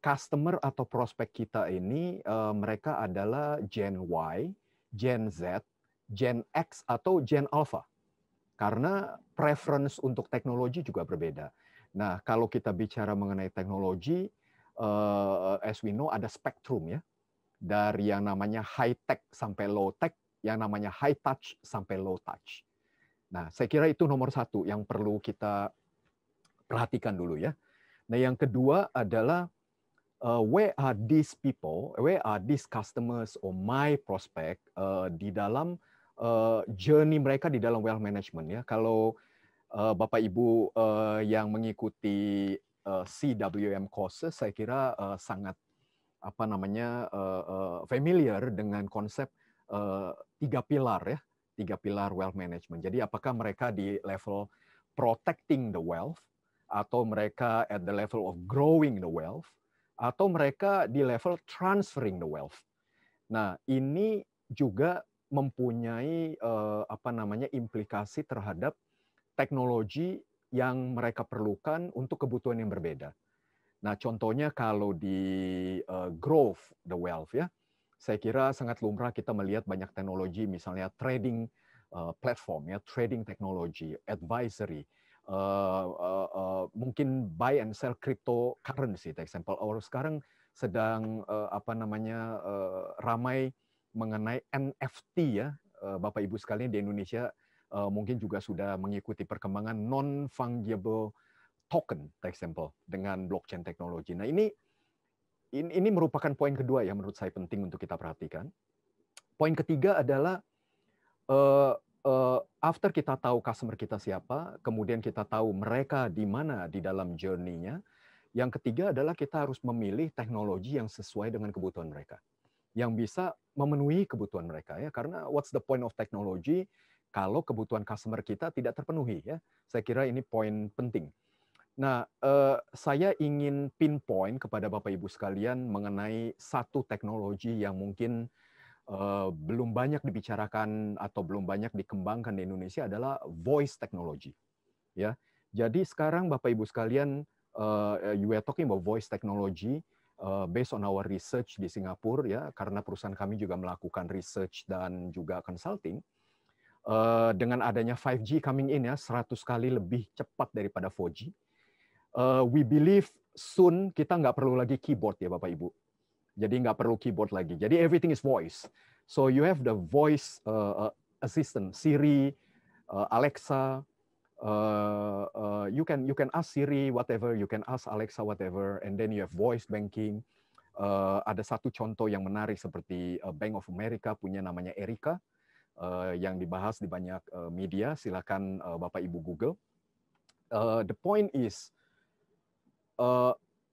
customer atau prospek kita ini mereka adalah Gen Y, Gen Z, Gen X atau Gen Alpha? Karena preference untuk teknologi juga berbeda. Nah, kalau kita bicara mengenai teknologi, as we know ada spektrum ya, dari yang namanya high tech sampai low tech, yang namanya high touch sampai low touch. Nah, saya kira itu nomor satu yang perlu kita perhatikan dulu ya. Nah, yang kedua adalah where are these people, where are these customers or my prospect di dalam journey mereka di dalam wealth management ya. Kalau Bapak Ibu yang mengikuti CWM courses, saya kira sangat familiar dengan konsep 3 pilar ya, 3 pilar wealth management. Jadi apakah mereka di level protecting the wealth, atau mereka at the level of growing the wealth, atau mereka di level transferring the wealth. Nah, ini juga mempunyai implikasi terhadap teknologi yang mereka perlukan untuk kebutuhan yang berbeda. Nah, contohnya kalau di growth the wealth ya, saya kira sangat lumrah kita melihat banyak teknologi, misalnya trading platform ya, trading teknologi, advisory, mungkin buy and sell cryptocurrency, for example. Or sekarang sedang ramai mengenai NFT ya, Bapak Ibu sekalian di Indonesia mungkin juga sudah mengikuti perkembangan non-fungible token, for example, dengan blockchain teknologi. Nah, ini merupakan poin kedua yang menurut saya penting untuk kita perhatikan. Poin ketiga adalah after kita tahu customer kita siapa, kemudian kita tahu mereka di mana di dalam journey-nya, yang ketiga adalah kita harus memilih teknologi yang sesuai dengan kebutuhan mereka, yang bisa memenuhi kebutuhan mereka ya. Karena what's the point of technology kalau kebutuhan customer kita tidak terpenuhi ya. Saya kira ini poin penting. Nah, saya ingin pinpoint kepada Bapak Ibu sekalian mengenai satu teknologi yang mungkin belum banyak dibicarakan atau belum banyak dikembangkan di Indonesia, adalah voice technology. Ya, jadi sekarang Bapak Ibu sekalian, you are talking about voice technology based on our research di Singapura ya, karena perusahaan kami juga melakukan research dan juga consulting. Dengan adanya 5G coming in ya, 100 kali lebih cepat daripada 4G. We believe soon kita nggak perlu lagi keyboard ya Bapak Ibu. Jadi nggak perlu keyboard lagi. Jadi everything is voice. So you have the voice assistant, Siri, Alexa. You can ask Siri whatever, you can ask Alexa whatever, and then you have voice banking. Ada satu contoh yang menarik seperti Bank of America punya namanya Erica, yang dibahas di banyak media. Silakan Bapak Ibu Google. The point is,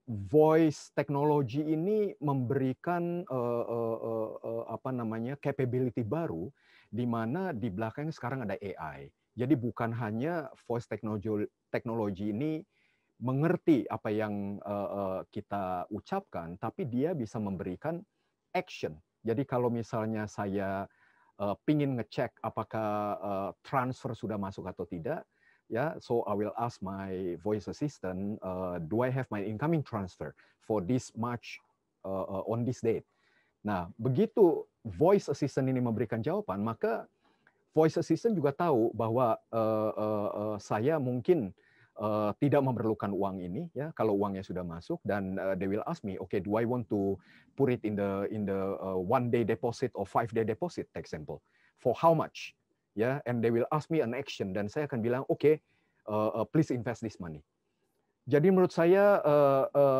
voice technology ini memberikan capability baru, di mana di belakang sekarang ada AI. Jadi bukan hanya voice technology ini mengerti apa yang kita ucapkan, tapi dia bisa memberikan action Jadi kalau misalnya saya pingin ngecek apakah transfer sudah masuk atau tidak, ya, so I will ask my voice assistant, do I have my incoming transfer for this March on this date? Nah, begitu voice assistant ini memberikan jawaban, maka voice assistant juga tahu bahwa saya mungkin tidak memerlukan uang ini, ya, kalau uangnya sudah masuk, dan they will ask me, okay, do I want to put it in the 1-day deposit or 5-day deposit, example, for how much, ya, and they will ask me an action, dan saya akan bilang, okay, please invest this money. Jadi menurut saya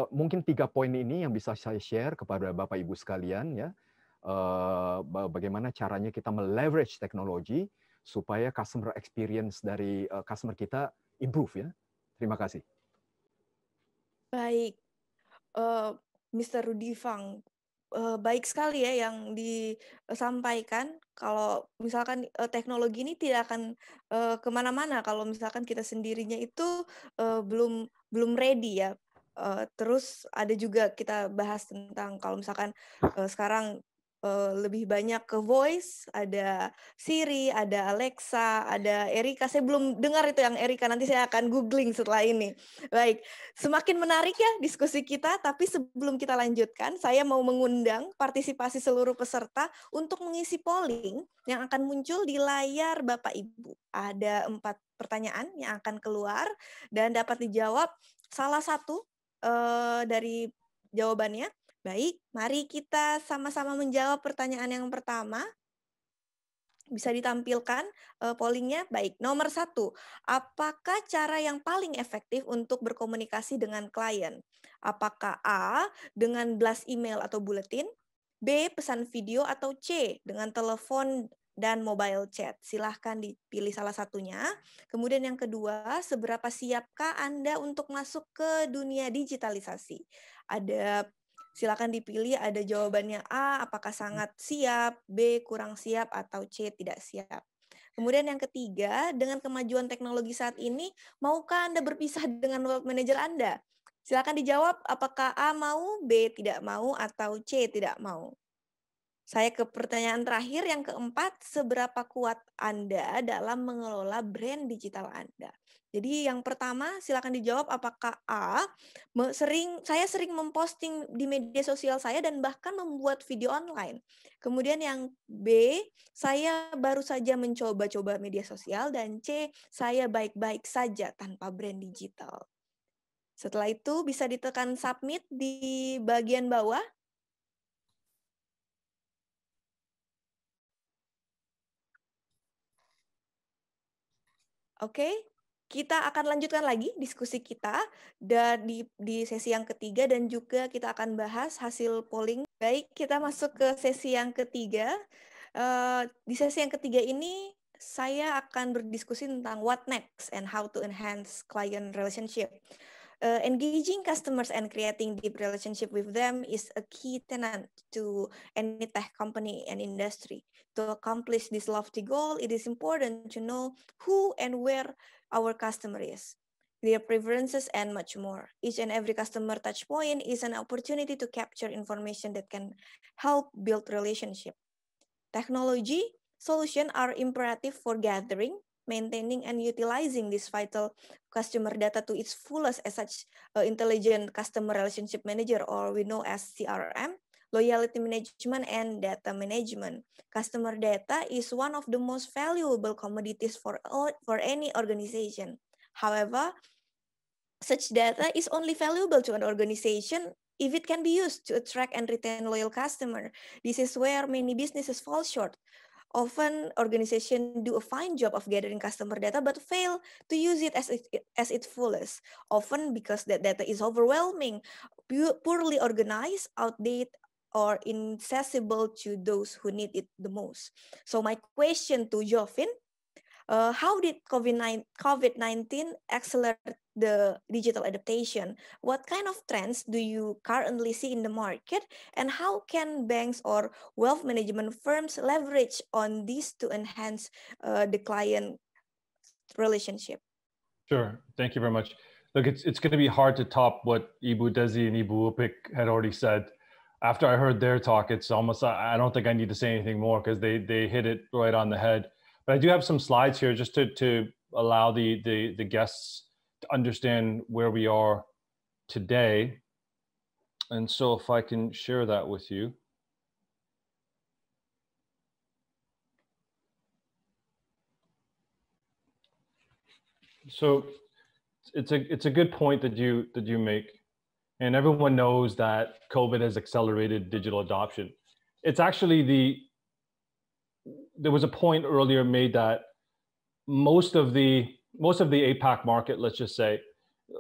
mungkin 3 poin ini yang bisa saya share kepada Bapak Ibu sekalian, ya, bagaimana caranya kita meleverage teknologi supaya customer experience dari customer kita improve, ya. Terima kasih. Baik, Mr. Rudy Fang, baik sekali ya yang disampaikan. Kalau misalkan teknologi ini tidak akan kemana-mana kalau misalkan kita sendirinya itu belum ready ya. Terus ada juga kita bahas tentang kalau misalkan sekarang lebih banyak ke voice, ada Siri, ada Alexa, ada Erika. Saya belum dengar itu yang Erika, nanti saya akan googling setelah ini. Baik, semakin menarik ya diskusi kita, tapi sebelum kita lanjutkan, saya mau mengundang partisipasi seluruh peserta untuk mengisi polling yang akan muncul di layar Bapak Ibu. Ada 4 pertanyaan yang akan keluar dan dapat dijawab salah satu dari jawabannya. Baik, mari kita sama-sama menjawab pertanyaan yang pertama. Bisa ditampilkan pollingnya. Baik, nomor 1. Apakah cara yang paling efektif untuk berkomunikasi dengan klien? Apakah A, dengan blast email atau buletin? B, pesan video? Atau C, dengan telepon dan mobile chat? Silahkan dipilih salah satunya. Kemudian yang kedua, seberapa siapkah Anda untuk masuk ke dunia digitalisasi? Silakan dipilih, ada jawabannya A, apakah sangat siap, B, kurang siap, atau C, tidak siap. Kemudian yang ketiga, dengan kemajuan teknologi saat ini, maukah Anda berpisah dengan wealth manager Anda? Silakan dijawab, apakah A mau, B tidak mau, atau C tidak mau. Saya ke pertanyaan terakhir, yang keempat, seberapa kuat Anda dalam mengelola brand digital Anda? Jadi yang pertama silakan dijawab apakah A, saya sering memposting di media sosial saya dan bahkan membuat video online. Kemudian yang B, saya baru saja mencoba-coba media sosial, dan C, saya baik-baik saja tanpa brand digital. Setelah itu bisa ditekan submit di bagian bawah. Oke. Kita akan lanjutkan lagi diskusi kita dan di sesi yang ketiga, dan juga kita akan bahas hasil polling. Baik, kita masuk ke sesi yang ketiga. Di sesi yang ketiga ini saya akan berdiskusi tentang what next and how to enhance client relationship. Engaging customers and creating deep relationship with them is a key tenet to any tech company and industry. To accomplish this lofty goal, it is important to know who and where our customer is, their preferences, and much more. Each and every customer touch point is an opportunity to capture information that can help build relationship. Technology solutions are imperative for gathering, maintaining, and utilizing this vital customer data to its fullest as such intelligent customer relationship manager, or we know as CRM, loyalty management, and data management. Customer data is one of the most valuable commodities for any organization. However, such data is only valuable to an organization if it can be used to attract and retain loyal customers. This is where many businesses fall short. Often, organizations do a fine job of gathering customer data but fail to use it as its fullest, often because that data is overwhelming, poorly organized, outdated, or inaccessible to those who need it the most. So my question to Jovin, how did COVID-19 accelerate the digital adaptation? What kind of trends do you currently see in the market? And how can banks or wealth management firms leverage on this to enhance the client relationship? Sure. Thank you very much. Look, it's going to be hard to top what Ibu Desi and Ibu Upik had already said. after I heard their talk, it's almost, I don't think I need to say anything more because they hit it right on the head. But I do have some slides here just to allow the guests to understand where we are today. And so if I can share that with you. So it's a good point that you make. And everyone knows that COVID has accelerated digital adoption. It's actually there was a point earlier made that most of the APAC market, let's just say,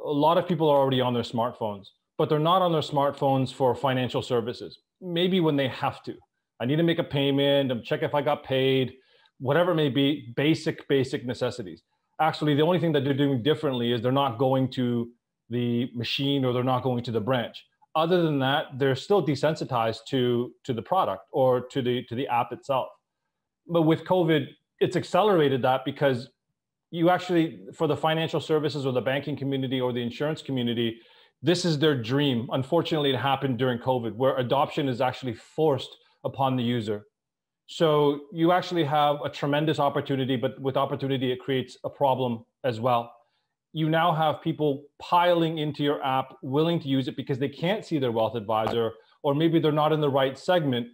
a lot of people are already on their smartphones, but they're not on their smartphones for financial services. Maybe when they have to. I need to make a payment, check if I got paid, whatever it may be, basic necessities. Actually, the only thing that they're doing differently is they're not going to the machine or they're not going to the branch. Other than that, they're still desensitized to the product or to the app itself. But with COVID, it's accelerated that because you actually, for the financial services or the banking community or the insurance community, this is their dream. Unfortunately, it happened during COVID, where adoption is actually forced upon the user. So you actually have a tremendous opportunity, but with opportunity, it creates a problem as well. You now have people piling into your app, willing to use it because they can't see their wealth advisor, or maybe they're not in the right segment.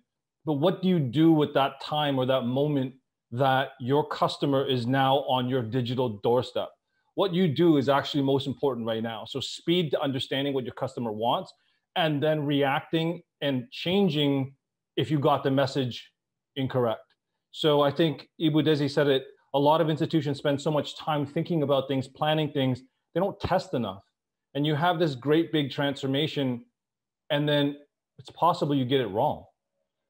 But what do you do with that time or that moment that your customer is now on your digital doorstep? What you do is actually most important right now. So speed to understanding what your customer wants, and then reacting and changing if you got the message incorrect. So I think Ibu Desi said it, a lot of institutions spend so much time thinking about things, planning things, they don't test enough. And you have this great big transformation, and then it's possible you get it wrong.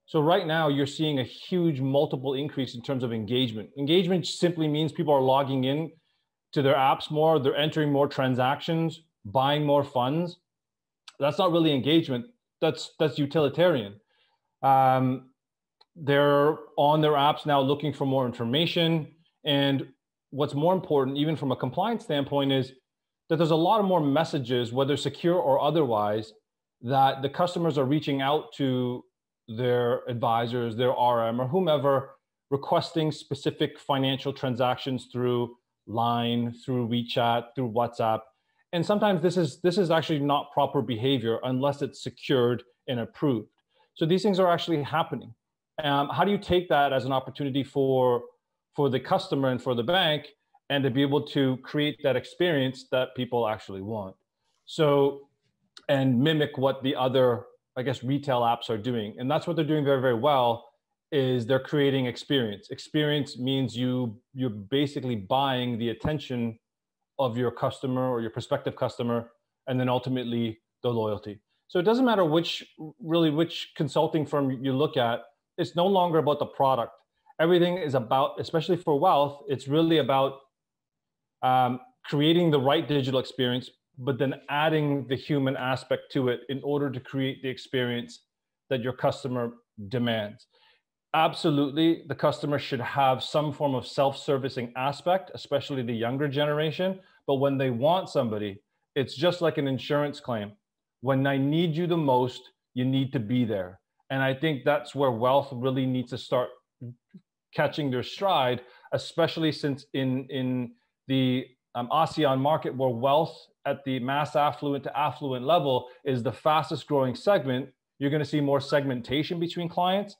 So right now you're seeing a huge multiple increase in terms of engagement. Engagement simply means people are logging in to their apps more, they're entering more transactions, buying more funds. That's not really engagement, that's utilitarian. They're on their apps now looking for more information. And what's more important, even from a compliance standpoint, is that there's a lot of more messages, whether secure or otherwise, that the customers are reaching out to their advisors, their RM, or whomever, requesting specific financial transactions through Line, through WeChat, through WhatsApp. And sometimes this is actually not proper behavior unless it's secured and approved. So these things are actually happening. How do you take that as an opportunity for the customer and for the bank, and to be able to create that experience that people actually want? So, and mimic what the other, I guess, retail apps are doing. And that's what they're doing very, very well, is they're creating experience. Experience means you're basically buying the attention of your customer or your prospective customer, and then ultimately the loyalty. So it doesn't matter which consulting firm you look at, it's no longer about the product. Everything is about, especially for wealth, it's really about creating the right digital experience, but then adding the human aspect to it in order to create the experience that your customer demands. Absolutely, the customer should have some form of self-servicing aspect, especially the younger generation. But when they want somebody, it's just like an insurance claim. When I need you the most, you need to be there. And I think that's where wealth really needs to start catching their stride, especially since in the ASEAN market, where wealth at the mass affluent to affluent level is the fastest growing segment, you're going to see more segmentation between clients.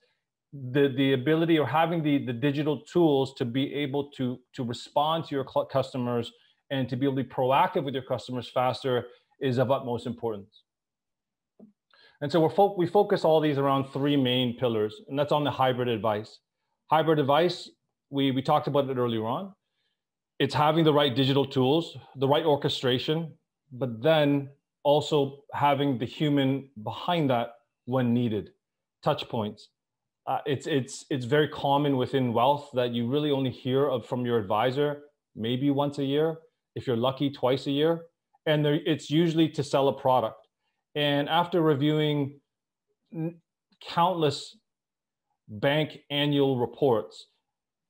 The ability or having the digital tools to be able to respond to your customers and to be able to be proactive with your customers faster is of utmost importance. And so we focus all these around three main pillars, and that's on the hybrid advice. Hybrid advice, we talked about it earlier on. It's having the right digital tools, the right orchestration, but then also having the human behind that when needed. Touch points. It's very common within wealth that you really only hear from your advisor maybe once a year, if you're lucky, twice a year, and it's usually to sell a product. And after reviewing countless bank annual reports,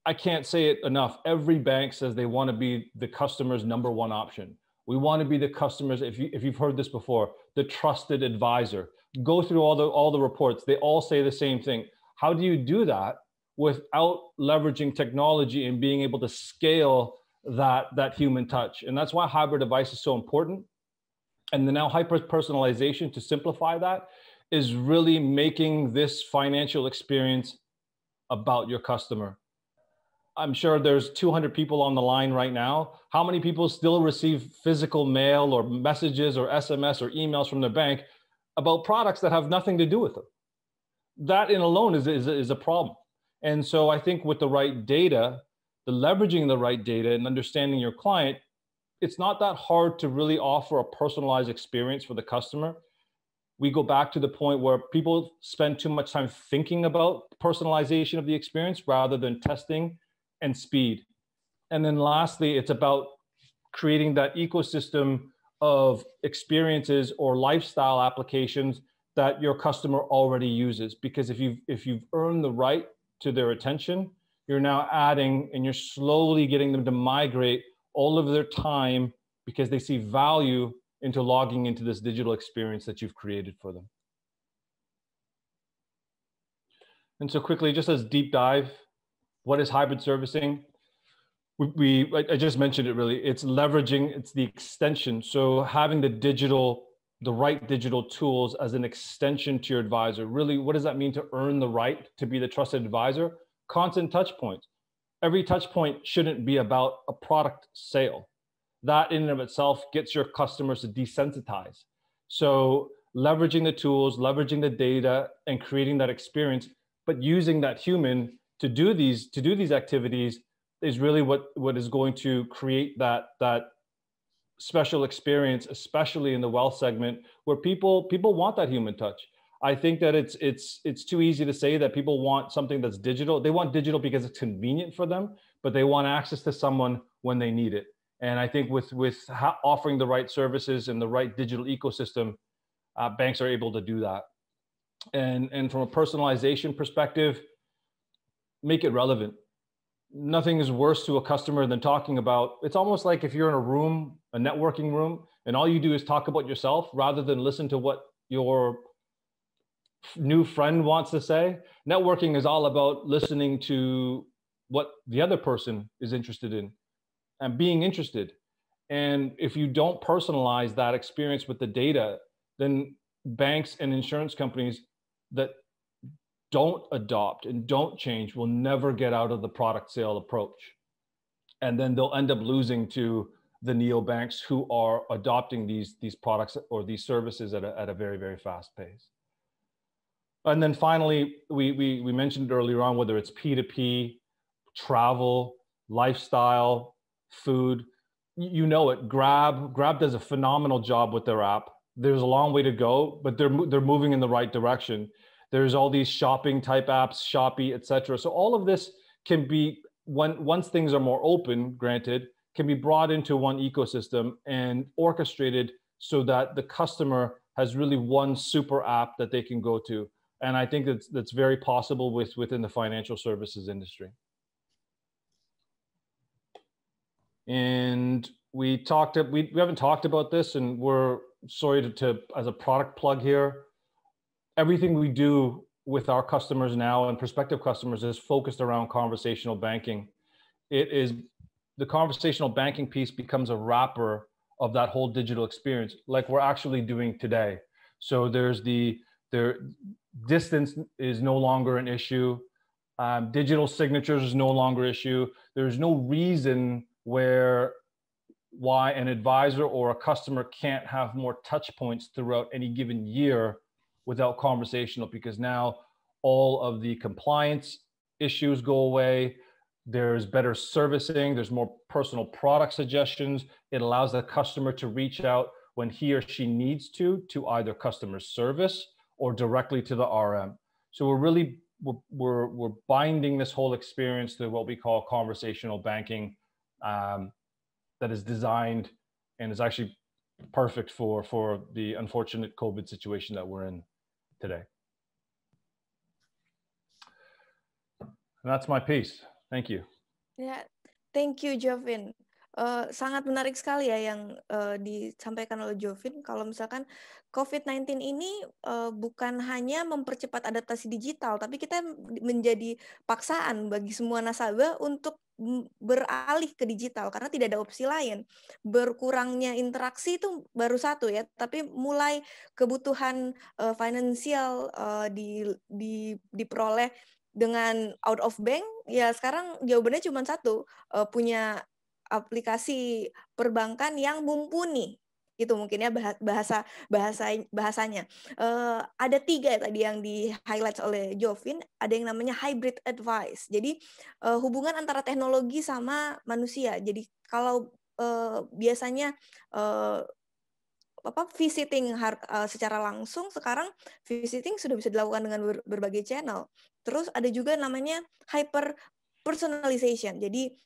I can't say it enough. Every bank says they want to be the customer's number one option. We want to be the customers, if you've heard this before, the trusted advisor, go through all the reports. They all say the same thing. How do you do that without leveraging technology and being able to scale that human touch? And that's why hybrid device is so important. And then now hyper-personalization, to simplify that, is really making this financial experience about your customer. I'm sure there's 200 people on the line right now. How many people still receive physical mail or messages or SMS or emails from their bank about products that have nothing to do with them? That in alone is a problem. And so I think with the right data, the leveraging the right data and understanding your client, it's not that hard to really offer a personalized experience for the customer. We go back to the point where people spend too much time thinking about personalization of the experience rather than testing and speed. And then lastly, it's about creating that ecosystem of experiences or lifestyle applications that your customer already uses. Because if you've earned the right to their attention, you're now adding and you're slowly getting them to migrate all of their time because they see value into logging into this digital experience that you've created for them. And so quickly, just as deep dive, what is hybrid servicing? I just mentioned it really. It's leveraging, it's the extension. So having the right digital tools as an extension to your advisor. Really, what does that mean to earn the right to be the trusted advisor? Constant touch points. Every touch point shouldn't be about a product sale. That in and of itself gets your customers to desensitize. So leveraging the tools, leveraging the data, and creating that experience, but using that human to do these activities is really what is going to create that special experience, especially in the wealth segment, where people want that human touch. I think that it's too easy to say that people want something that's digital. They want digital because it's convenient for them, but they want access to someone when they need it. And I think with offering the right services and the right digital ecosystem, banks are able to do that. And from a personalization perspective, make it relevant. Nothing is worse to a customer than talking about, it's almost like if you're in a room, a networking room, and all you do is talk about yourself rather than listen to what your new friend wants to say. Networking is all about listening to what the other person is interested in and being interested. And if you don't personalize that experience with the data, then banks and insurance companies that don't adopt and don't change will never get out of the product sale approach. And then they'll end up losing to the neobanks who are adopting these products or these services at a very, very fast pace. And then finally, we mentioned earlier on, whether it's P2P, travel, lifestyle, food, you know it. Grab does a phenomenal job with their app. There's a long way to go, but they're moving in the right direction. There's all these shopping type apps, Shopee, etc. So all of this can be, once things are more open, granted, can be brought into one ecosystem and orchestrated so that the customer has really one super app that they can go to. And I think that's very possible within the financial services industry. And we haven't talked about this, and we're sorry to as a product plug here. Everything we do with our customers now and prospective customers is focused around conversational banking. The conversational banking piece becomes a wrapper of that whole digital experience, like we're actually doing today. So distance is no longer an issue. Digital signatures is no longer an issue. There's no reason why an advisor or a customer can't have more touch points throughout any given year without conversational, because now all of the compliance issues go away. There's better servicing. There's more personal product suggestions. It allows the customer to reach out when he or she needs to either customer service or directly to the RM. So we're binding this whole experience to what we call conversational banking, that is designed and is actually perfect for the unfortunate COVID situation that we're in today. And that's my piece. Thank you. Yeah, thank you, Jovin. sangat menarik sekali ya yang disampaikan oleh Jovin. Kalau misalkan COVID-19 ini bukan hanya mempercepat adaptasi digital, tapi kita menjadi paksaan bagi semua nasabah untuk beralih ke digital karena tidak ada opsi lain. Berkurangnya interaksi itu baru satu ya, tapi mulai kebutuhan finansial diperoleh dengan out of bank, ya sekarang jawabannya cuma satu, punya aplikasi perbankan yang mumpuni. Itu mungkin ya bahasanya. Ada 3 tadi yang di highlight oleh Jovin. Ada yang namanya hybrid advice. Jadi hubungan antara teknologi sama manusia. Jadi kalau biasanya visiting secara langsung, sekarang visiting sudah bisa dilakukan dengan berbagai channel. Terus ada juga namanya hyper personalization. Jadi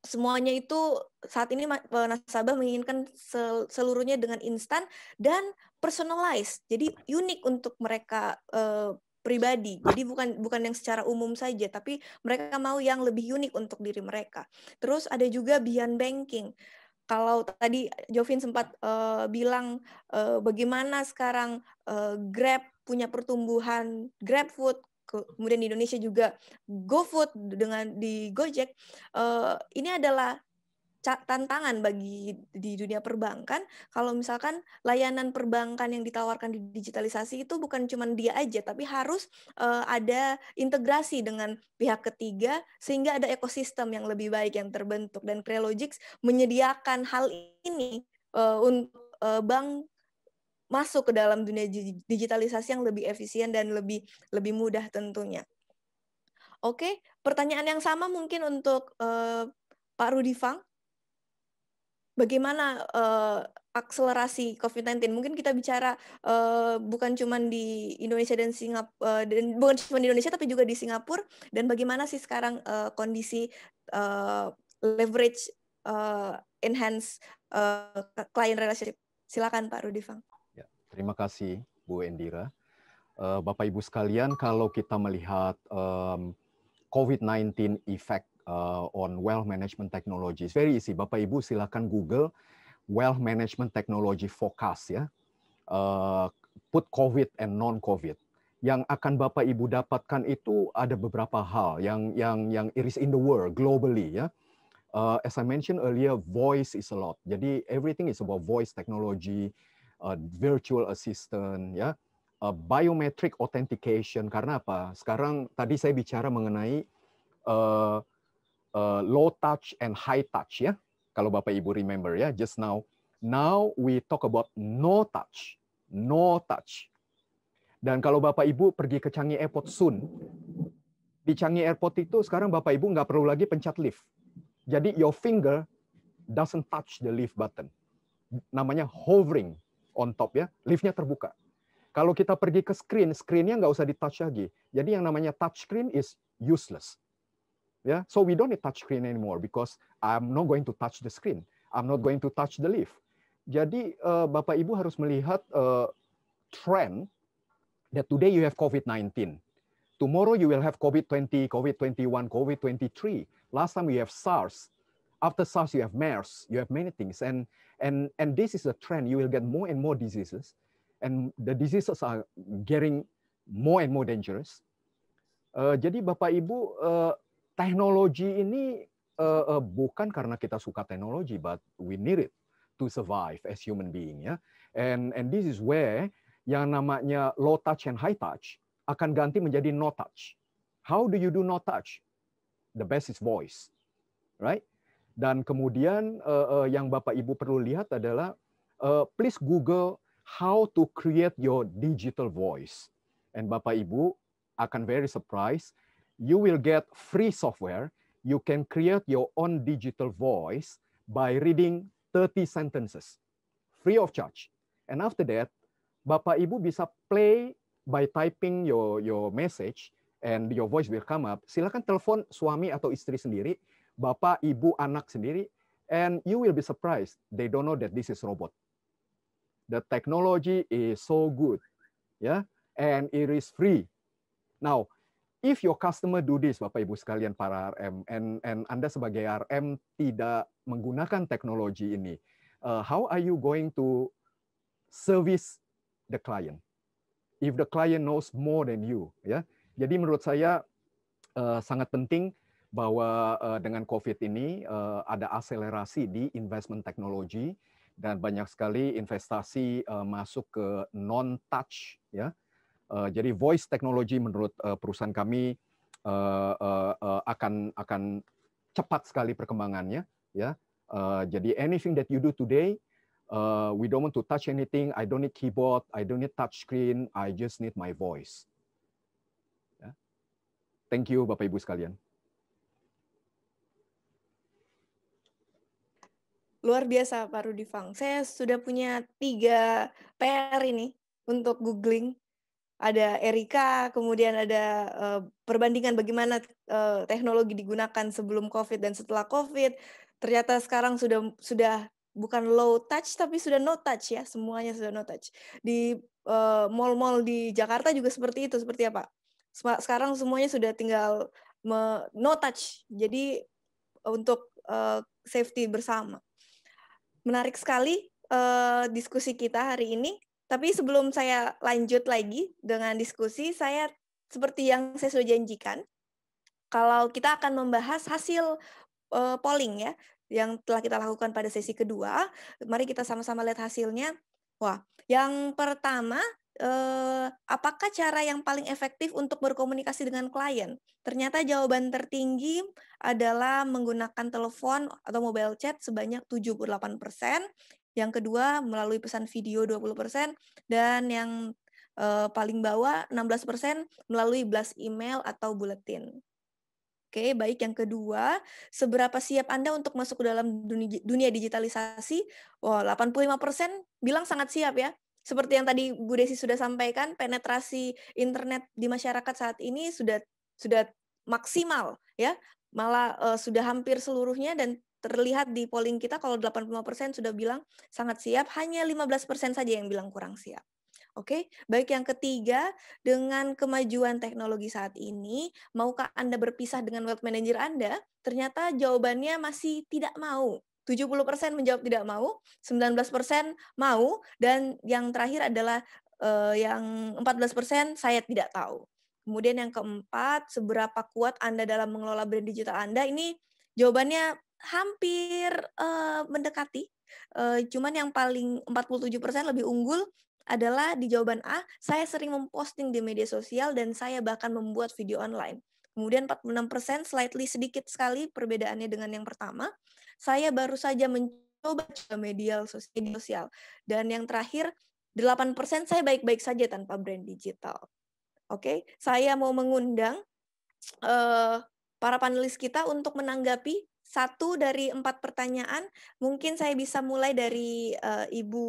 semuanya itu saat ini nasabah menginginkan seluruhnya dengan instan dan personalized. Jadi unik untuk mereka pribadi. Jadi bukan yang secara umum saja, tapi mereka mau yang lebih unik untuk diri mereka. Terus ada juga beyond banking. Kalau tadi Jovin sempat bilang bagaimana sekarang Grab punya pertumbuhan GrabFood, kemudian di Indonesia juga GoFood dengan di Gojek, ini adalah tantangan bagi di dunia perbankan. Kalau misalkan layanan perbankan yang ditawarkan di digitalisasi itu bukan cuma dia aja, tapi harus ada integrasi dengan pihak ketiga sehingga ada ekosistem yang lebih baik yang terbentuk, dan Kreologix menyediakan hal ini untuk bank masuk ke dalam dunia digitalisasi yang lebih efisien dan lebih mudah tentunya. Oke, pertanyaan yang sama mungkin untuk Pak Rudi Fang. Bagaimana akselerasi COVID-19? Mungkin kita bicara bukan cuma di Indonesia dan Singapura, bukan cuma di Indonesia tapi juga di Singapura. Dan bagaimana sih sekarang kondisi leverage enhance client relationship? Silakan Pak Rudi Fang. Terima kasih, Bu Endira. Bapak Ibu sekalian, kalau kita melihat COVID-19 effect on wealth management technology, it's very easy. Bapak Ibu silakan Google wealth management technology forecast ya. Put COVID and non-COVID. Yang akan Bapak Ibu dapatkan itu ada beberapa hal yang it is in the world globally ya. As I mentioned earlier, voice is a lot. Jadi everything is about voice technology. Virtual assistant, ya, biometric authentication. Karena apa? Sekarang tadi saya bicara mengenai low touch and high touch, ya. Kalau Bapak Ibu remember, ya, just now. Now we talk about no touch, no touch. Dan kalau Bapak Ibu pergi ke Changi Airport soon, di Changi Airport itu sekarang Bapak Ibu nggak perlu lagi pencet lift. Jadi your finger doesn't touch the lift button. Namanya hovering on top ya, liftnya terbuka. Kalau kita pergi ke screen-nya nggak usah di-touch lagi. Jadi yang namanya touch screen is useless. Ya, so we don't need touch screen anymore because I'm not going to touch the screen. I'm not going to touch the lift. Jadi Bapak Ibu harus melihat trend that today you have COVID-19. Tomorrow you will have COVID-20, COVID-21, COVID-23. Last time you have SARS. After SARS you have MERS. You have many things. And this is a trend. You will get more and more diseases, and the diseases are getting more and more dangerous. Jadi Bapak Ibu, teknologi ini bukan karena kita suka teknologi, but we need it to survive as human being, ya. And this is where yang namanya low touch and high touch akan ganti menjadi no touch. How do you do no touch? The best is voice, right? Dan kemudian yang Bapak Ibu perlu lihat adalah please Google how to create your digital voice. And Bapak Ibu akan very surprised. You will get free software. You can create your own digital voice by reading 30 sentences. Free of charge. And after that, Bapak Ibu bisa play by typing your message and your voice will come up. Silakan telepon suami atau istri sendiri. Bapak, Ibu, anak sendiri, and you will be surprised. They don't know that this is robot. The technology is so good, yeah, and it is free. Now, if your customer do this, Bapak Ibu sekalian para RM, and Anda sebagai RM tidak menggunakan teknologi ini, how are you going to service the client? If the client knows more than you, ya. Jadi menurut saya sangat penting bahwa dengan COVID ini ada akselerasi di investment teknologi dan banyak sekali investasi masuk ke non-touch, ya. Jadi voice technology menurut perusahaan kami akan cepat sekali perkembangannya, ya. Jadi anything that you do today, we don't want to touch anything. I don't need keyboard, I don't need touch screen, I just need my voice. Ya. Thank you Bapak Ibu sekalian. Luar biasa Pak Rudifang. Saya sudah punya 3 PR ini untuk googling. Ada Erika, kemudian ada perbandingan bagaimana teknologi digunakan sebelum COVID dan setelah COVID. Ternyata sekarang sudah bukan low touch tapi sudah no touch ya, semuanya sudah no touch. Di mall-mall di Jakarta juga seperti itu, seperti apa? Sekarang semuanya sudah tinggal no touch. Jadi untuk safety bersama. Menarik sekali diskusi kita hari ini. Tapi sebelum saya lanjut lagi dengan diskusi, saya seperti yang saya sudah janjikan, kalau kita akan membahas hasil polling ya, yang telah kita lakukan pada sesi kedua, mari kita sama-sama lihat hasilnya. Wah, yang pertama, apakah cara yang paling efektif untuk berkomunikasi dengan klien? Ternyata jawaban tertinggi adalah menggunakan telepon atau mobile chat sebanyak 78%. Yang kedua, melalui pesan video 20%, dan yang paling bawah 16% melalui blast email atau buletin. Oke, baik. Yang kedua, seberapa siap Anda untuk masuk ke dalam dunia digitalisasi? Wah, 85% bilang sangat siap ya. Seperti yang tadi Bu Desi sudah sampaikan, penetrasi internet di masyarakat saat ini sudah maksimal ya. Malah sudah hampir seluruhnya, dan terlihat di polling kita kalau 85% sudah bilang sangat siap, hanya 15% saja yang bilang kurang siap. Oke, baik. Yang ketiga, dengan kemajuan teknologi saat ini, maukah Anda berpisah dengan wealth manager Anda? Ternyata jawabannya masih tidak mau. 70% menjawab tidak mau, 19% mau, dan yang terakhir adalah yang 14% saya tidak tahu. Kemudian yang keempat, seberapa kuat Anda dalam mengelola brand digital Anda? Ini jawabannya hampir mendekati, cuman yang paling 47% lebih unggul adalah di jawaban A, saya sering memposting di media sosial dan saya bahkan membuat video online. Kemudian 46% slightly sedikit sekali perbedaannya dengan yang pertama, saya baru saja mencoba media sosial. Dan yang terakhir 8% saya baik-baik saja tanpa brand digital. Oke, saya mau mengundang para panelis kita untuk menanggapi 1 dari 4 pertanyaan. Mungkin saya bisa mulai dari Ibu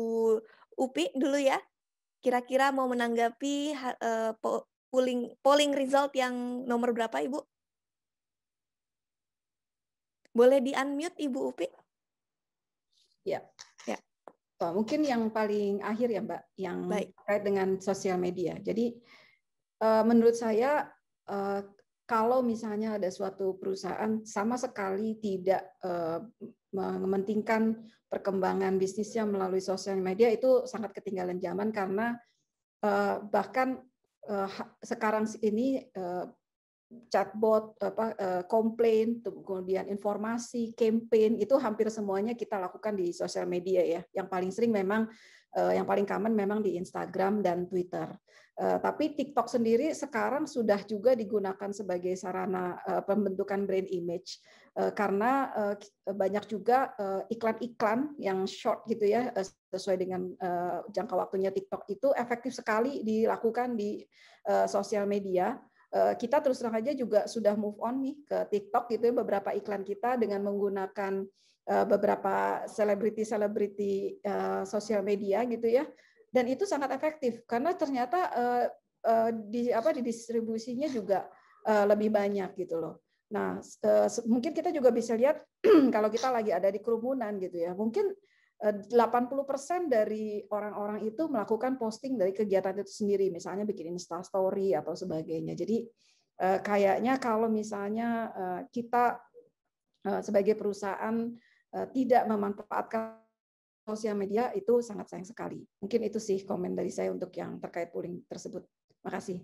Upi dulu ya. Kira-kira mau menanggapi polling result yang nomor berapa, Ibu? Boleh di-unmute, Ibu Upi? Ya. Ya. Mungkin yang paling akhir ya, Mbak, yang terkait dengan sosial media. Jadi menurut saya kalau misalnya ada suatu perusahaan sama sekali tidak mementingkan perkembangan bisnisnya melalui sosial media, itu sangat ketinggalan zaman, karena bahkan sekarang ini chatbot, komplain, kemudian informasi, campaign, itu hampir semuanya kita lakukan di sosial media ya. Yang paling sering memang, yang paling common memang di Instagram dan Twitter. Tapi TikTok sendiri sekarang sudah juga digunakan sebagai sarana pembentukan brand image, karena banyak juga iklan-iklan yang short gitu ya, sesuai dengan jangka waktunya TikTok itu efektif sekali dilakukan di sosial media. Kita terus terang aja juga sudah move on nih ke TikTok gitu ya, beberapa iklan kita dengan menggunakan beberapa selebriti sosial media gitu ya. Dan itu sangat efektif karena ternyata di distribusinya juga lebih banyak gitu loh. Nah, mungkin kita juga bisa lihat kalau kita lagi ada di kerumunan gitu ya. Mungkin 80% dari orang-orang itu melakukan posting dari kegiatan itu sendiri, misalnya bikin Insta Story atau sebagainya. Jadi kayaknya kalau misalnya kita sebagai perusahaan tidak memanfaatkan sosial media, itu sangat sayang sekali. Mungkin itu sih komen dari saya untuk yang terkait polling tersebut. Terima kasih.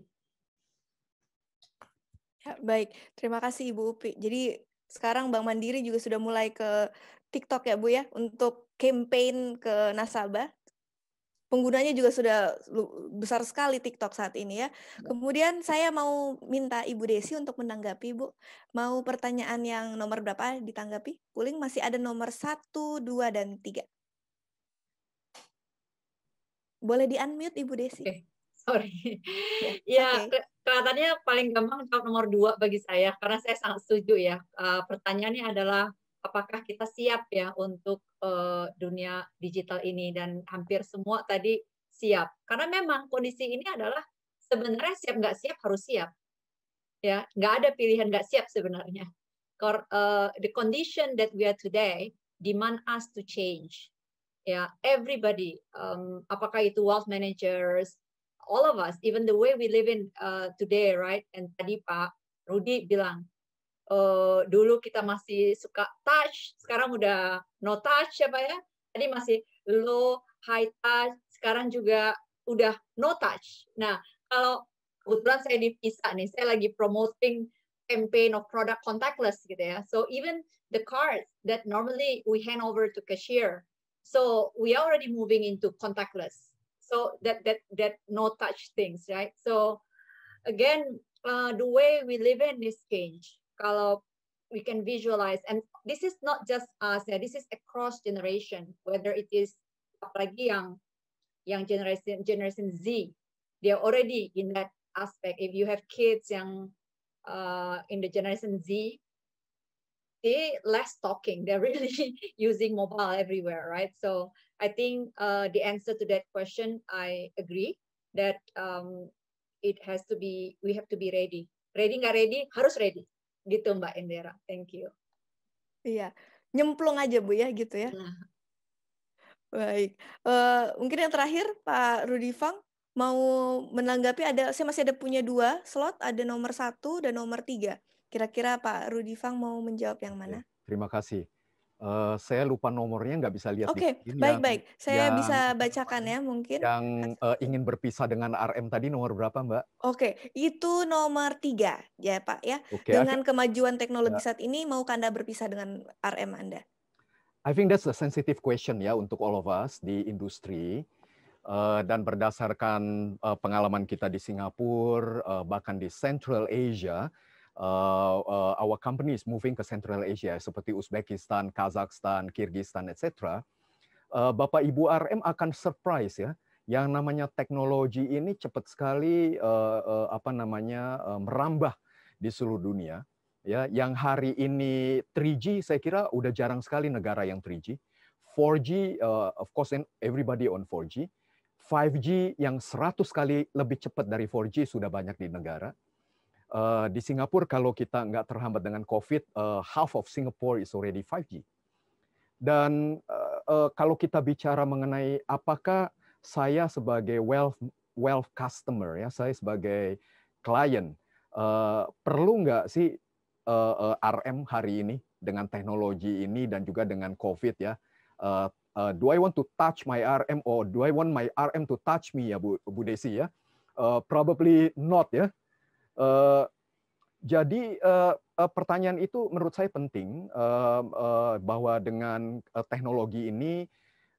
Ya, baik, terima kasih Ibu Upi. Jadi sekarang Bank Mandiri juga sudah mulai ke TikTok ya Bu ya, untuk campaign ke nasabah. Penggunanya juga sudah besar sekali TikTok saat ini ya. Kemudian saya mau minta Ibu Desi untuk menanggapi Bu. Mau pertanyaan yang nomor berapa ditanggapi? Polling masih ada nomor 1, 2, dan 3. Boleh di-unmute Ibu Desi? Okay. Sorry. Ya, Ya, kelihatannya paling gampang jawab nomor 2 bagi saya, karena saya sangat setuju ya. Pertanyaannya adalah apakah kita siap ya untuk dunia digital ini, dan hampir semua tadi siap. Karena memang kondisi ini adalah sebenarnya siap nggak siap harus siap. Ya, nggak ada pilihan nggak siap sebenarnya. The condition that we are today demand us to change. Ya, everybody, apakah itu wealth managers, all of us, even the way we live in today, right? And tadi Pak Rudi bilang, dulu kita masih suka touch, sekarang udah no touch ya Pak ya. Tadi masih low, high touch, sekarang juga udah no touch. Nah, kalau kebetulan saya di Visa nih, saya lagi promoting campaign of product contactless gitu ya. So even the cards that normally we hand over to cashier, so we are already moving into contactless. So that no touch things, right? So again, the way we live in is change. Kalau we can visualize, and this is not just us, ya, this is across generation. Whether it is apalagi yang generation Z, they are already in that aspect. If you have kids yang in the generation Z, they less talking. They're really using mobile everywhere, right? So I think the answer to that question, I agree that it has to be, we have to be ready. Ready nggak ready, harus ready. Gitu Mbak Indira. Thank you. Iya, nyemplung aja Bu ya gitu ya. Nah. Baik, mungkin yang terakhir Pak Rudi Fang mau menanggapi, saya masih ada punya 2 slot, ada nomor 1 dan nomor 3. Kira-kira Pak Rudi Fang mau menjawab yang mana? Terima kasih. Saya lupa nomornya, nggak bisa lihat. Oke, baik-baik. Saya bisa bacakan ya mungkin. Yang ingin berpisah dengan RM tadi nomor berapa Mbak? Oke, itu nomor 3 ya Pak ya. Okay, dengan kemajuan teknologi saat ini, maukah Anda berpisah dengan RM Anda? I think that's a sensitive question ya untuk all of us di industri. Dan berdasarkan pengalaman kita di Singapura, bahkan di Central Asia, our company is moving ke Central Asia seperti Uzbekistan, Kazakhstan, Kyrgyzstan, etc. Bapak Ibu RM akan surprise ya, yang namanya teknologi ini cepat sekali merambah di seluruh dunia. Ya, yang hari ini 3G saya kira udah jarang sekali negara yang 3G. 4G, of course everybody on 4G. 5G yang 100 kali lebih cepat dari 4G sudah banyak di negara. Di Singapura kalau kita nggak terhambat dengan COVID, half of Singapore is already 5G. Dan kalau kita bicara mengenai apakah saya sebagai wealth customer, ya saya sebagai klien, perlu nggak sih RM hari ini dengan teknologi ini dan juga dengan COVID ya? Do I want to touch my RM or do I want my RM to touch me ya Bu Desi ya? Probably not ya. Jadi pertanyaan itu menurut saya penting bahwa dengan teknologi ini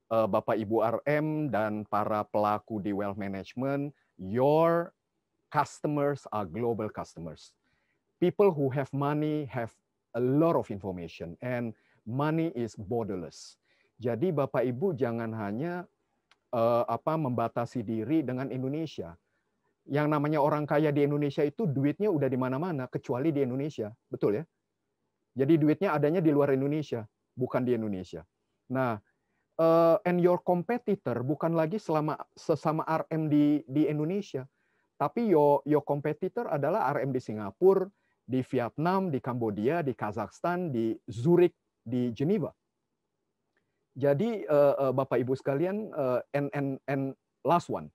Bapak Ibu RM dan para pelaku di wealth management, your customers are global customers. People who have money have a lot of information and money is borderless. Jadi Bapak Ibu jangan hanya membatasi diri dengan Indonesia. Yang namanya orang kaya di Indonesia itu duitnya udah di mana-mana kecuali di Indonesia, betul ya? Jadi duitnya adanya di luar Indonesia, bukan di Indonesia. Nah, and your competitor bukan lagi sesama RM di Indonesia, tapi your competitor adalah RM di Singapura, di Vietnam, di Kambodia, di Kazakhstan, di Zurich, di Geneva. Jadi Bapak Ibu sekalian, and last one,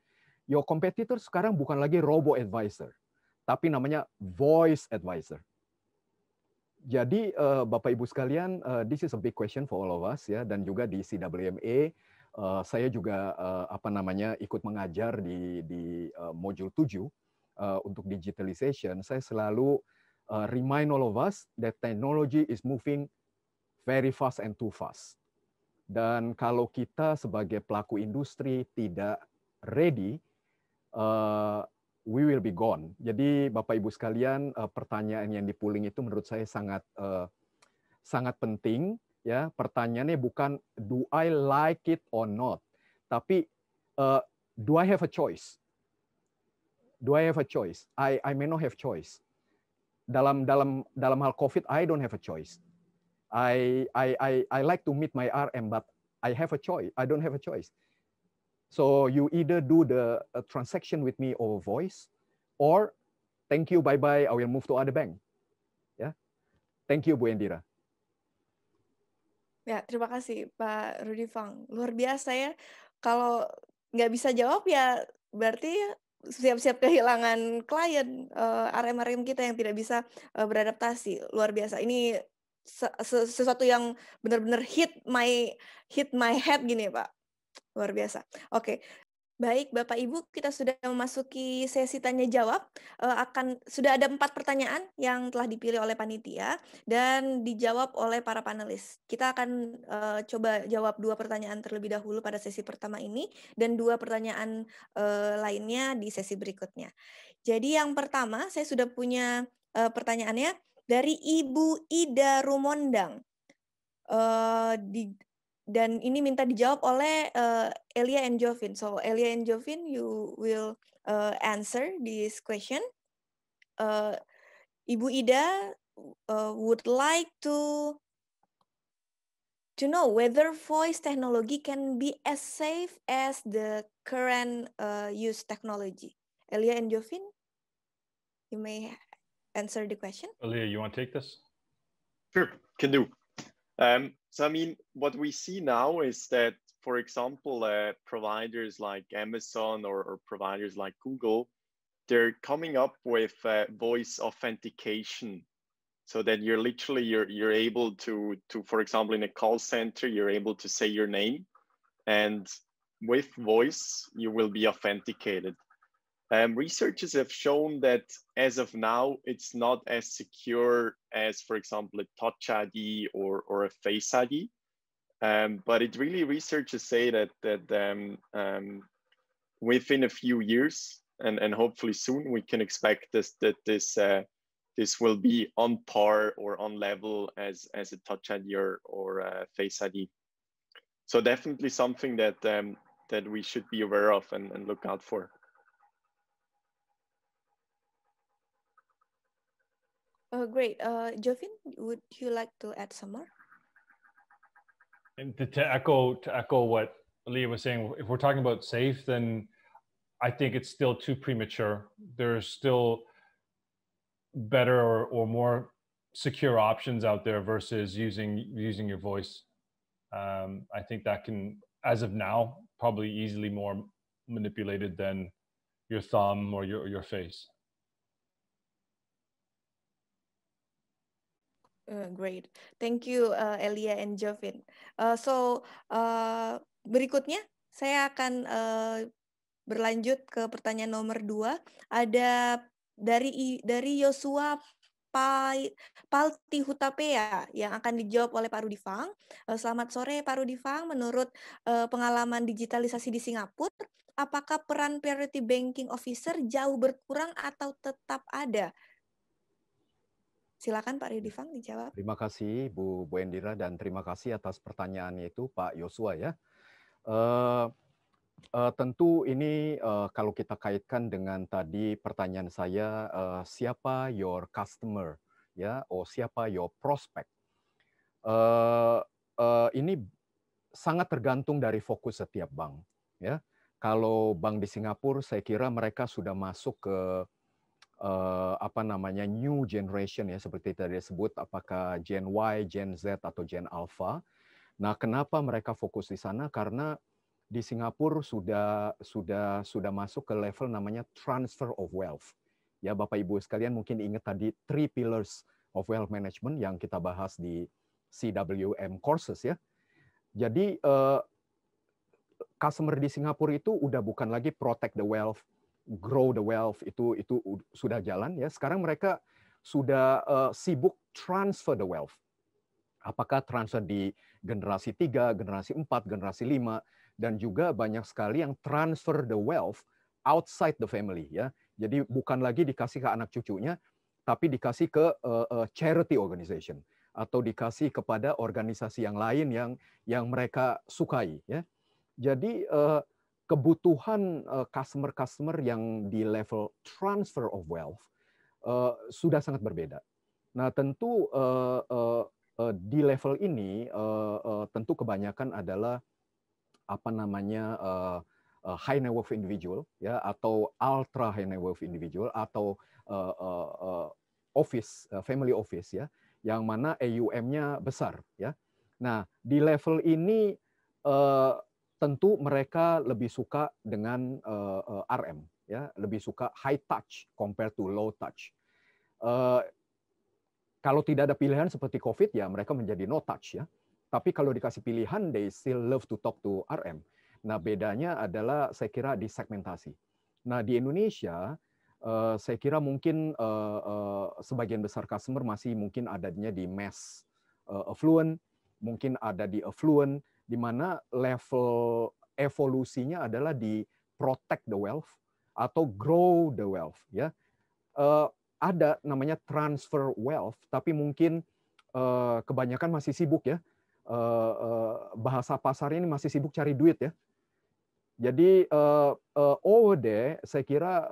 your competitor sekarang bukan lagi robo advisor, tapi namanya voice advisor. Jadi Bapak Ibu sekalian, this is a big question for all of us ya, dan juga di CWMA saya juga ikut mengajar di modul 7 untuk digitalization. Saya selalu remind all of us that technology is moving very fast and too fast. Dan kalau kita sebagai pelaku industri tidak ready, we will be gone. Jadi Bapak Ibu sekalian, pertanyaan yang di-pooling itu menurut saya sangat penting ya. Pertanyaannya bukan do I like it or not, tapi do I have a choice? Do I have a choice? I may not have choice. Dalam hal COVID, I don't have a choice. I like to meet my RM, but I have a choice. I don't have a choice. So you either do the transaction with me over voice, or thank you, bye-bye, I will move to other bank. Ya, thank you Bu Endira. Ya, terima kasih Pak Rudy Fang. Luar biasa ya. Kalau nggak bisa jawab ya berarti siap-siap kehilangan klien, RM-RM kita yang tidak bisa beradaptasi. Luar biasa. Ini sesuatu yang benar-benar hit my head gini Pak. Luar biasa. Oke. Baik, Bapak Ibu, kita sudah memasuki sesi tanya jawab. Sudah ada 4 pertanyaan yang telah dipilih oleh panitia dan dijawab oleh para panelis. Kita akan coba jawab 2 pertanyaan terlebih dahulu pada sesi pertama ini dan 2 pertanyaan lainnya di sesi berikutnya. Jadi yang pertama, saya sudah punya pertanyaannya dari Ibu Ida Rumondang. Dan ini minta dijawab oleh Elia and Jovin. So Elia and Jovin, you will answer this question. Ibu Ida would like to know whether voice technology can be as safe as the current use technology. Elia and Jovin, you may answer the question. Elia, you want to take this? Sure, can do. So, I mean, what we see now is that, for example, providers like Amazon or providers like Google, they're coming up with voice authentication, so that you're literally you're able to, for example, in a call center, you're able to say your name, and with voice you will be authenticated. Researchers have shown that as of now, it's not as secure as, for example, a Touch ID or a Face ID. But it really, researchers say that within a few years and hopefully soon, we can expect that this will be on par or on level as a Touch ID or a Face ID. So definitely something that we should be aware of and look out for. Great. Jovin, would you like to add some more? And to echo what Leah was saying, if we're talking about safe, then I think it's still too premature. There's still better or more secure options out there versus using your voice. I think that can, as of now, probably easily more manipulated than your thumb or your face. Great, thank you Elia and Jovin. Berikutnya saya akan berlanjut ke pertanyaan nomor 2. Ada dari Yosua Palti Hutapea yang akan dijawab oleh Pak Rudy Fang. Selamat sore Pak Rudy Fang. Menurut pengalaman digitalisasi di Singapura, apakah peran Priority Banking Officer jauh berkurang atau tetap ada? Silakan Pak Rudy Fang dijawab. Terima kasih Bu Endira dan terima kasih atas pertanyaannya itu Pak Yosua ya. Tentu ini kalau kita kaitkan dengan tadi pertanyaan saya, siapa your customer ya, siapa your prospect. Ini sangat tergantung dari fokus setiap bank ya. Kalau bank di Singapura, saya kira mereka sudah masuk ke new generation ya, seperti tadi disebut, apakah Gen Y, Gen Z atau Gen Alpha. Nah, kenapa mereka fokus di sana? Karena di Singapura sudah masuk ke level namanya transfer of wealth. Ya, Bapak Ibu sekalian mungkin ingat tadi 3 pillars of wealth management yang kita bahas di CWM courses ya. Jadi customer di Singapura itu udah bukan lagi protect the wealth, grow the wealth, itu sudah jalan ya. Sekarang mereka sudah sibuk transfer the wealth. Apakah transfer di generasi 3, generasi 4, generasi 5, dan juga banyak sekali yang transfer the wealth outside the family ya. Jadi bukan lagi dikasih ke anak cucunya, tapi dikasih ke charity organization atau dikasih kepada organisasi yang lain yang mereka sukai ya. Jadi kebutuhan customer yang di level transfer of wealth sudah sangat berbeda. Nah, tentu di level ini tentu kebanyakan adalah apa namanya high net worth individual ya, atau ultra high net worth individual, atau office family office ya, yang mana AUM-nya besar ya. Nah, di level ini tentu mereka lebih suka dengan RM ya, lebih suka high touch compared to low touch. Kalau tidak ada pilihan seperti COVID ya mereka menjadi no touch ya. Tapi kalau dikasih pilihan, they still love to talk to RM. Nah, bedanya adalah saya kira di segmentasi. Nah, di Indonesia saya kira mungkin sebagian besar customer masih mungkin adanya di mass affluent, mungkin ada di affluent, di mana level evolusinya adalah di protect the wealth atau grow the wealth ya. Ada namanya transfer wealth, tapi mungkin kebanyakan masih sibuk ya. Bahasa pasar ini masih sibuk cari duit ya. Jadi over there saya kira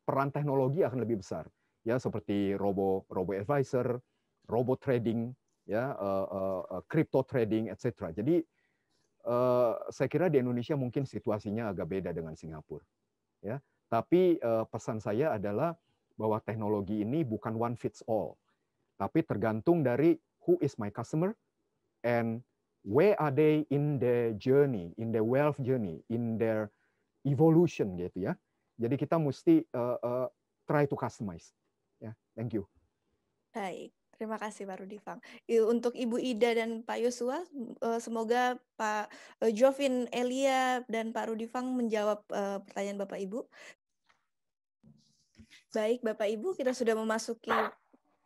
peran teknologi akan lebih besar ya, seperti robo advisor, robo trading ya, crypto trading etc. Jadi saya kira di Indonesia mungkin situasinya agak beda dengan Singapura ya. Tapi pesan saya adalah bahwa teknologi ini bukan one fits all, tapi tergantung dari who is my customer and where are they in their journey, in their wealth journey, in their evolution gitu ya. Jadi kita mesti try to customize. Ya, thank you. Baik, terima kasih Pak Rudifang. Untuk Ibu Ida dan Pak Yosua, semoga Pak Jovin Elia dan Pak Rudifang menjawab pertanyaan Bapak Ibu. Baik, Bapak Ibu, kita sudah memasuki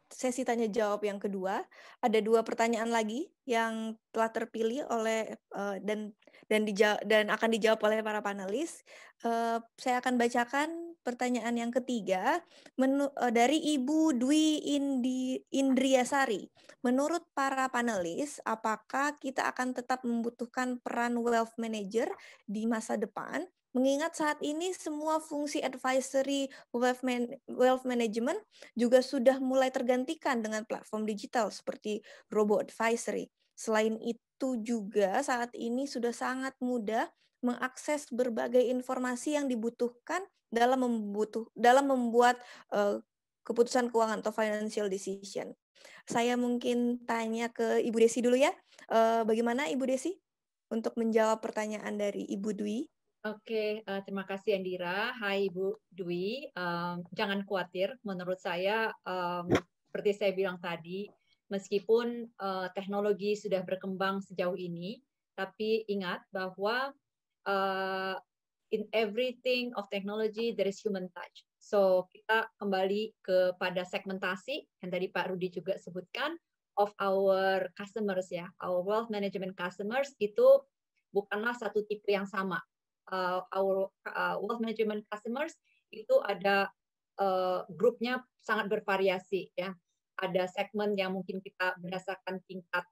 sesi tanya jawab yang kedua. Ada 2 pertanyaan lagi yang telah terpilih oleh dan akan dijawab oleh para panelis. Saya akan bacakan pertanyaan yang ketiga dari Ibu Dwi Indriasari. Menurut para panelis, apakah kita akan tetap membutuhkan peran wealth manager di masa depan? Mengingat saat ini semua fungsi advisory wealth management juga sudah mulai tergantikan dengan platform digital seperti robo advisory. Selain itu juga saat ini sudah sangat mudah mengakses berbagai informasi yang dibutuhkan dalam membuat keputusan keuangan atau financial decision. Saya mungkin tanya ke Ibu Desi dulu ya. Bagaimana Ibu Desi untuk menjawab pertanyaan dari Ibu Dwi? Oke, terima kasih Andira. Hai Ibu Dwi, jangan khawatir. Menurut saya, seperti saya bilang tadi, meskipun teknologi sudah berkembang sejauh ini, tapi ingat bahwa in everything of technology there is human touch. So kita kembali kepada segmentasi yang tadi Pak Rudi juga sebutkan of our customers ya, our wealth management customers itu bukanlah satu tipe yang sama. Our wealth management customers itu ada grupnya sangat bervariasi ya. Ada segmen yang mungkin kita berdasarkan tingkat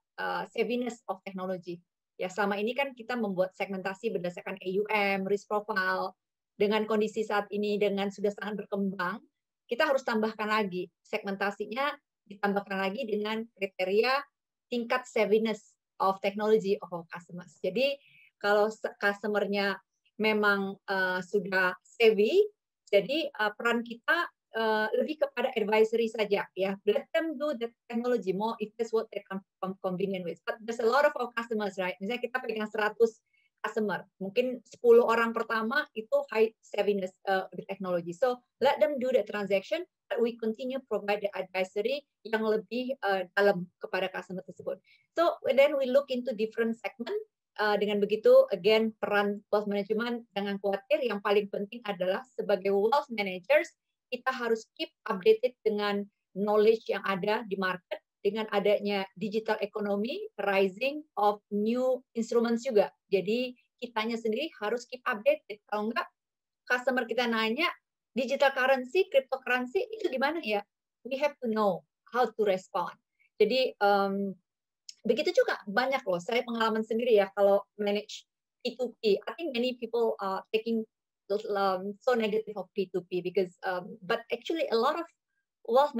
savviness of technology. Ya, selama ini kan kita membuat segmentasi berdasarkan AUM, risk profile. Dengan kondisi saat ini dengan sudah sangat berkembang, kita harus tambahkan lagi segmentasinya, ditambahkan lagi dengan kriteria tingkat savviness of technology of our customers. Jadi kalau customer-nya memang sudah savvy, jadi peran kita lebih kepada advisory saja ya. Let them do the technology more if that's what they convenient with. But there's a lot of our customers, right? Misalnya kita pegang 100 customer. Mungkin 10 orang pertama itu high savviness with technology. So let them do the transaction, but we continue provide the advisory yang lebih dalam kepada customer tersebut. So then we look into different segment. Dengan begitu, again, peran wealth management jangan khawatir. Yang paling penting adalah sebagai wealth managers, kita harus keep updated dengan knowledge yang ada di market, dengan adanya digital economy, rising of new instruments juga. Jadi kitanya sendiri harus keep updated. Kalau enggak, customer kita nanya, digital currency, cryptocurrency, itu gimana ya? We have to know how to respond. Jadi, begitu juga banyak loh, saya pengalaman sendiri ya kalau manage P2P. I think many people are taking so negative of P2P because, but actually a lot of wealth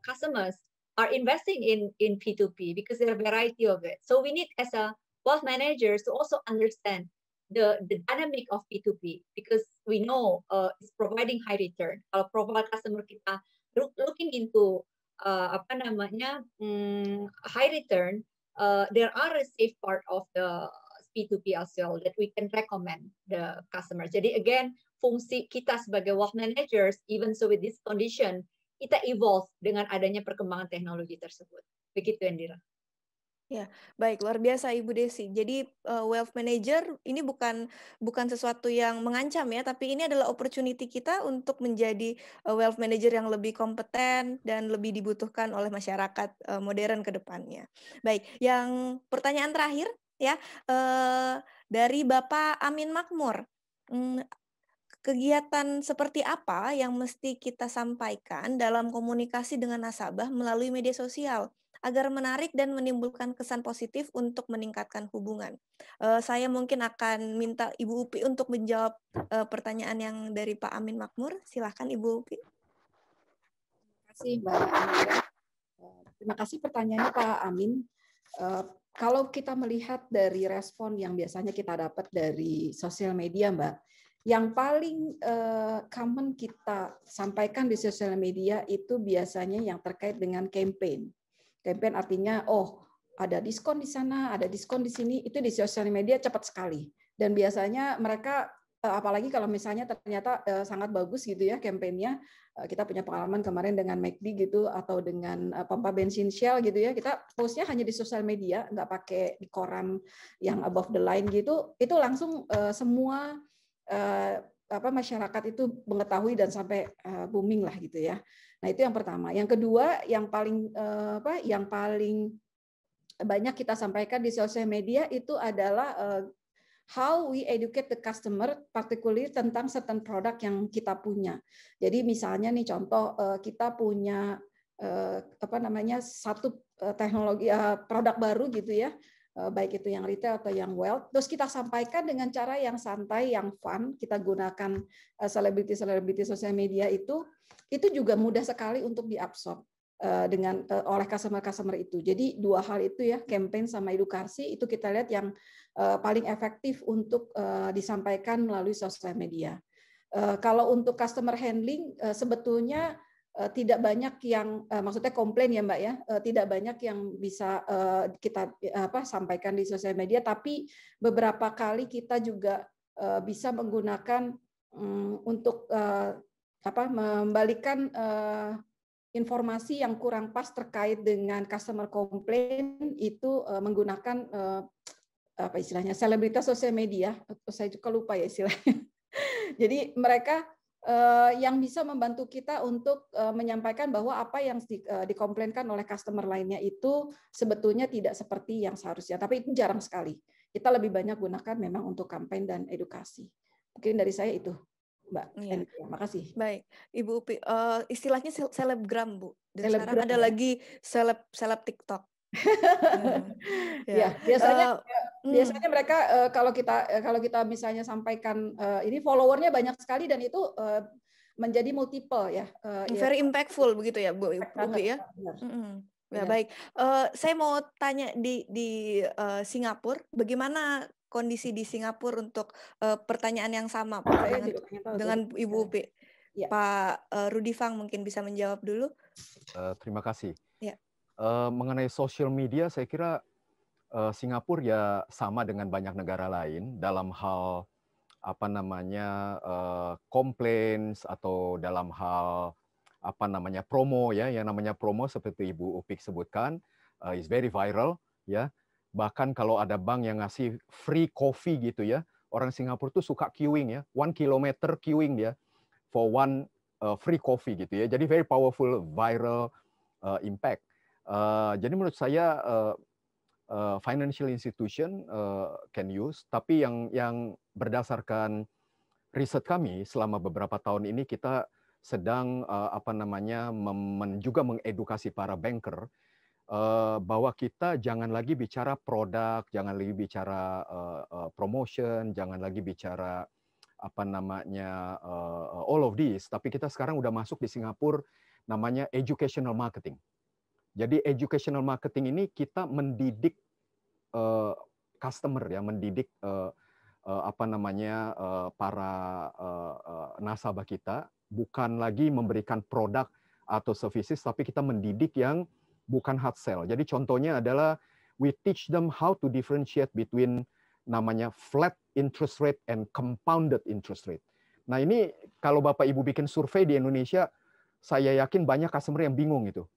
customers are investing in P2P because there are a variety of it. So we need as a wealth managers to also understand the dynamic of P2P because we know it's providing high return. Kalau profile customer kita looking into high return, there are a safe part of the P2P as well that we can recommend the customers. Jadi again, fungsi kita sebagai wealth managers, even so with this condition, kita evolve dengan adanya perkembangan teknologi tersebut. Begitu, Indira. Ya, baik, luar biasa Ibu Desi. Jadi wealth manager ini bukan sesuatu yang mengancam ya, tapi ini adalah opportunity kita untuk menjadi wealth manager yang lebih kompeten dan lebih dibutuhkan oleh masyarakat modern ke depannya. Baik, yang pertanyaan terakhir ya dari Bapak Amin Makmur. Kegiatan seperti apa yang mesti kita sampaikan dalam komunikasi dengan nasabah melalui media sosial agar menarik dan menimbulkan kesan positif untuk meningkatkan hubungan? Saya mungkin akan minta Ibu Upi untuk menjawab pertanyaan yang dari Pak Amin Makmur. Silahkan Ibu Upi. Terima kasih Mbak Indira. Terima kasih pertanyaannya Pak Amin. Kalau kita melihat dari respon yang biasanya kita dapat dari sosial media, Mbak, yang paling common kita sampaikan di sosial media itu biasanya yang terkait dengan campaign. Campaign artinya, oh ada diskon di sana, ada diskon di sini, itu di sosial media cepat sekali. Dan biasanya mereka, apalagi kalau misalnya ternyata sangat bagus gitu ya campaign-nya, kita punya pengalaman kemarin dengan McD gitu, atau dengan pompa bensin Shell gitu ya, kita postnya hanya di sosial media, nggak pakai di koran yang above the line gitu, itu langsung semua masyarakat itu mengetahui dan sampai booming lah gitu ya. Nah itu yang pertama. Yang kedua, yang paling banyak kita sampaikan di sosial media itu adalah how we educate the customer, particularly tentang certain produk yang kita punya. Jadi misalnya nih contoh kita punya satu teknologi produk baru gitu ya, baik itu yang retail atau yang wealth, terus kita sampaikan dengan cara yang santai, yang fun, kita gunakan selebriti sosial media itu juga mudah sekali untuk diabsorb oleh customer itu. Jadi dua hal itu ya, campaign sama edukasi, itu kita lihat yang paling efektif untuk disampaikan melalui sosial media. Kalau untuk customer handling, sebetulnya tidak banyak yang maksudnya komplain ya Mbak ya, tidak banyak yang bisa kita sampaikan di sosial media, tapi beberapa kali kita juga bisa menggunakan untuk membalikan informasi yang kurang pas terkait dengan customer komplain itu menggunakan istilahnya selebritas sosial media, saya juga lupa ya istilahnya. Jadi mereka yang bisa membantu kita untuk menyampaikan bahwa apa yang dikomplainkan oleh customer lainnya itu sebetulnya tidak seperti yang seharusnya. Tapi itu jarang sekali. Kita lebih banyak gunakan memang untuk kampanye dan edukasi. Mungkin dari saya itu, Mbak. Ya. Terima kasih. Baik, Ibu Upi. Istilahnya selebgram, Bu. Dan Selebgram, sekarang ada lagi seleb TikTok. Ya, biasanya mereka kalau kita misalnya sampaikan ini followernya banyak sekali dan itu menjadi multiple ya. Very impactful begitu ya Bu Upi ya. Ya baik. Saya mau tanya di Singapura, bagaimana kondisi di Singapura untuk pertanyaan yang sama Pak dengan Ibu Upi? Ya. Pak Rudy Fang mungkin bisa menjawab dulu. Terima kasih. Ya. Mengenai social media, saya kira Singapura ya sama dengan banyak negara lain dalam hal apa namanya complaints atau dalam hal apa namanya promo ya, yang namanya promo seperti Ibu Upik sebutkan is very viral ya. Bahkan kalau ada bank yang ngasih free coffee gitu ya, orang Singapura tuh suka queuing ya, 1 kilometer queuing dia for one free coffee gitu ya. Jadi very powerful viral impact. Jadi menurut saya financial institution can use, tapi yang berdasarkan riset kami selama beberapa tahun ini kita sedang apa namanya juga mengedukasi para banker bahwa kita jangan lagi bicara produk, jangan lagi bicara promotion, jangan lagi bicara apa namanya all of this, tapi kita sekarang udah masuk di Singapura namanya educational marketing. Jadi educational marketing ini kita mendidik customer ya, mendidik apa namanya para nasabah kita, bukan lagi memberikan produk atau services, tapi kita mendidik yang bukan hard sell. Jadi contohnya adalah we teach them how to differentiate between namanya flat interest rate and compounded interest rate. Nah ini kalau Bapak Ibu bikin survei di Indonesia, saya yakin banyak customer yang bingung itu.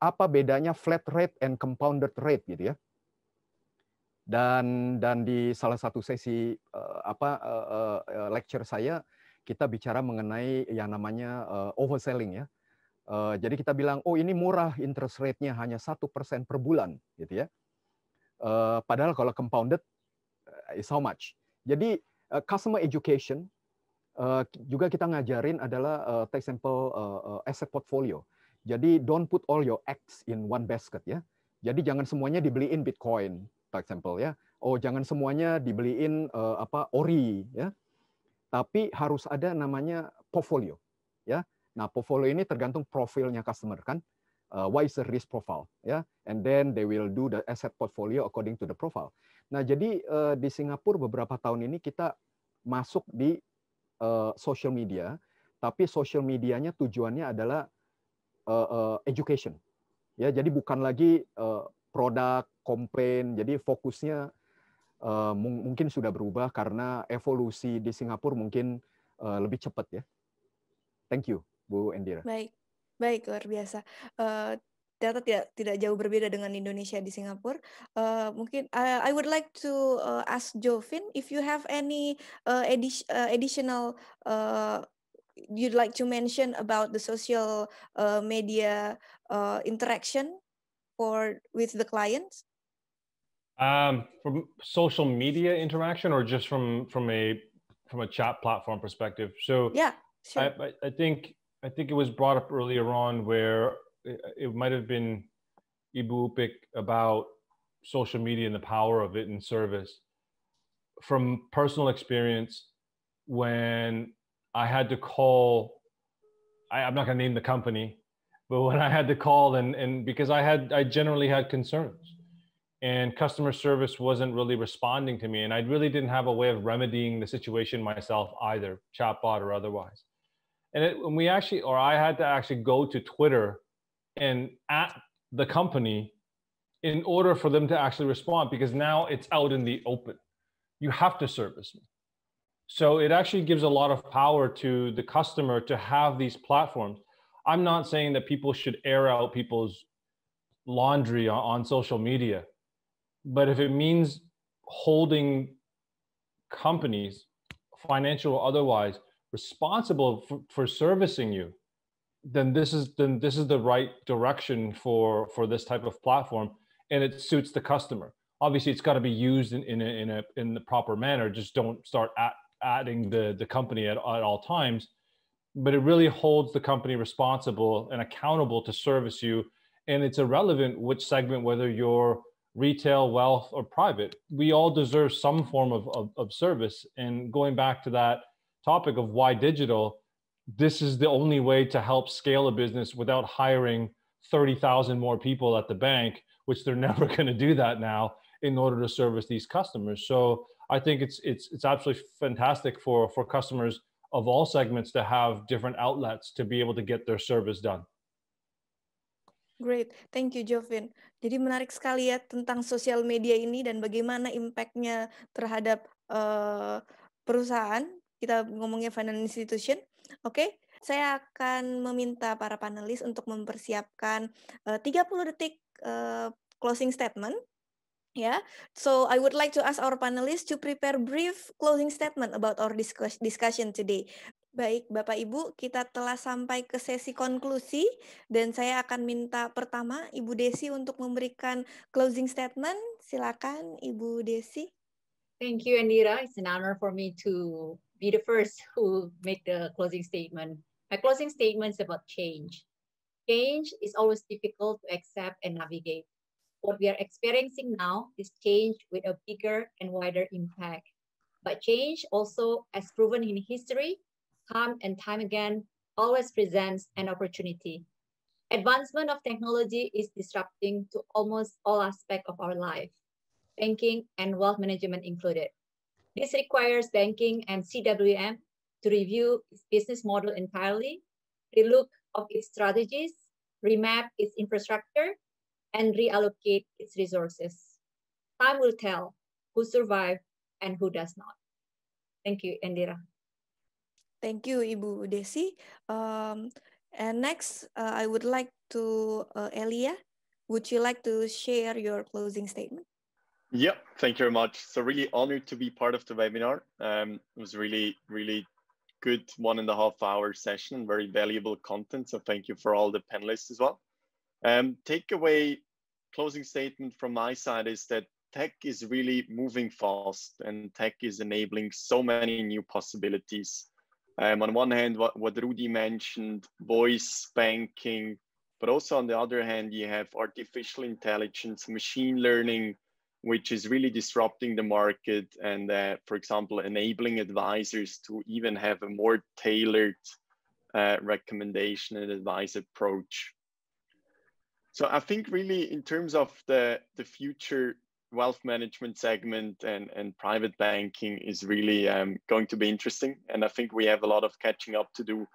Apa bedanya flat rate and compounded rate gitu ya? Dan di salah satu sesi lecture saya kita bicara mengenai yang namanya overselling ya. Jadi kita bilang oh ini murah interest rate-nya hanya 1% per bulan gitu ya. Padahal kalau compounded is how much. Jadi customer education juga kita ngajarin adalah take example asset portfolio. Jadi don't put all your eggs in one basket ya. Jadi jangan semuanya dibeliin Bitcoin, for example ya. Oh jangan semuanya dibeliin ori ya. Tapi harus ada namanya portfolio ya. Nah portfolio ini tergantung profilnya customer kan. What is the risk profile ya? And then they will do the asset portfolio according to the profile. Nah jadi di Singapura beberapa tahun ini kita masuk di social media, tapi social medianya tujuannya adalah education ya, jadi bukan lagi produk komplain, jadi fokusnya mungkin sudah berubah karena evolusi di Singapura mungkin lebih cepat ya. Thank you Bu Endira. Baik luar biasa. Ternyata tidak jauh berbeda dengan Indonesia di Singapura. Mungkin I would like to ask Jovin if you have any additional you'd like to mention about the social media interaction with the clients? From social media interaction, or just from a chat platform perspective? So yeah, sure. I think it was brought up earlier on where it might have been Ibu Upik about social media and the power of it in service. From personal experience, when I had to call, I'm not going to name the company, but when I had to call and because I generally had concerns and customer service wasn't really responding to me, and I really didn't have a way of remedying the situation myself either, chatbot or otherwise. And I had to actually go to Twitter and at the company in order for them to actually respond, because now it's out in the open. You have to service me. So it actually gives a lot of power to the customer to have these platforms. I'm not saying that people should air out people's laundry on social media, but if it means holding companies, financial or otherwise, responsible for servicing you, then this is the right direction for this type of platform, and it suits the customer. Obviously, it's got to be used in the proper manner. Just don't start adding the company at all times, but it really holds the company responsible and accountable to service you. And it's irrelevant which segment, whether you're retail, wealth, or private, we all deserve some form of service. And going back to that topic of why digital, this is the only way to help scale a business without hiring 30,000 more people at the bank, which they're never going to do that now in order to service these customers. So I think it's absolutely fantastic for customers of all segments to have different outlets to be able to get their service done. Great, thank you Jovin. Jadi menarik sekali ya tentang sosial media ini dan bagaimana impact-nya terhadap perusahaan. Kita ngomongnya financial institution. Oke, saya akan meminta para panelis untuk mempersiapkan 30 detik closing statement. Yeah, so I would like to ask our panelists to prepare brief closing statement about our discussion today. Baik, Bapak Ibu, kita telah sampai ke sesi konklusi dan saya akan minta pertama Ibu Desi untuk memberikan closing statement. Silakan Ibu Desi. Thank you, Indira. It's an honor for me to be the first who make the closing statement. My closing statement is about change. Change is always difficult to accept and navigate. What we are experiencing now is change with a bigger and wider impact. But change also, as proven in history, time and time again, always presents an opportunity. Advancement of technology is disrupting to almost all aspects of our life, banking and wealth management included. This requires banking and CWM to review its business model entirely, relook of its strategies, remap its infrastructure, and reallocate its resources. Time will tell who survived and who does not. Thank you, Indira. Thank you, Ibu Desi. And next, I would like to Elia. Would you like to share your closing statement? Yeah, thank you very much. So really honored to be part of the webinar. It was really good 1.5 hour session, very valuable content. So thank you for all the panelists as well. Takeaway closing statement from my side is that tech is really moving fast and tech is enabling so many new possibilities. On one hand, what Rudy mentioned, voice banking, but also on the other hand, you have artificial intelligence, machine learning, which is really disrupting the market and, for example, enabling advisors to even have a more tailored recommendation and advice approach. So I think really in terms of the future wealth management segment and private banking is really going to be interesting. And I think we have a lot of catching up to do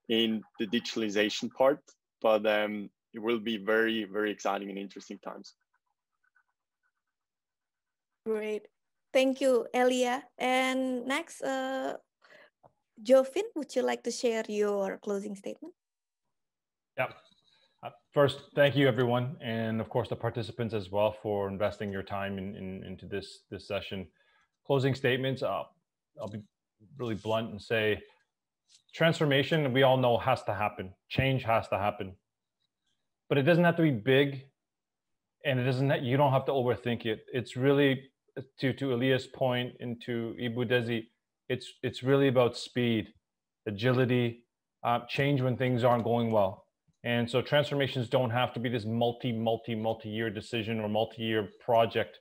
in the digitalization part, but it will be very exciting and interesting times. Great. Thank you, Elia. And next, Jovin, would you like to share your closing statement? Yeah. First, thank you, everyone. And of course, the participants as well for investing your time into this session. Closing statements, I'll be really blunt and say, transformation, we all know, has to happen. Change has to happen. But it doesn't have to be big, and you don't have to overthink it. It's really, to Elia's point and to Ibu Desi, it's really about speed, agility, change when things aren't going well. And so transformations don't have to be this multi-year decision or multi-year project.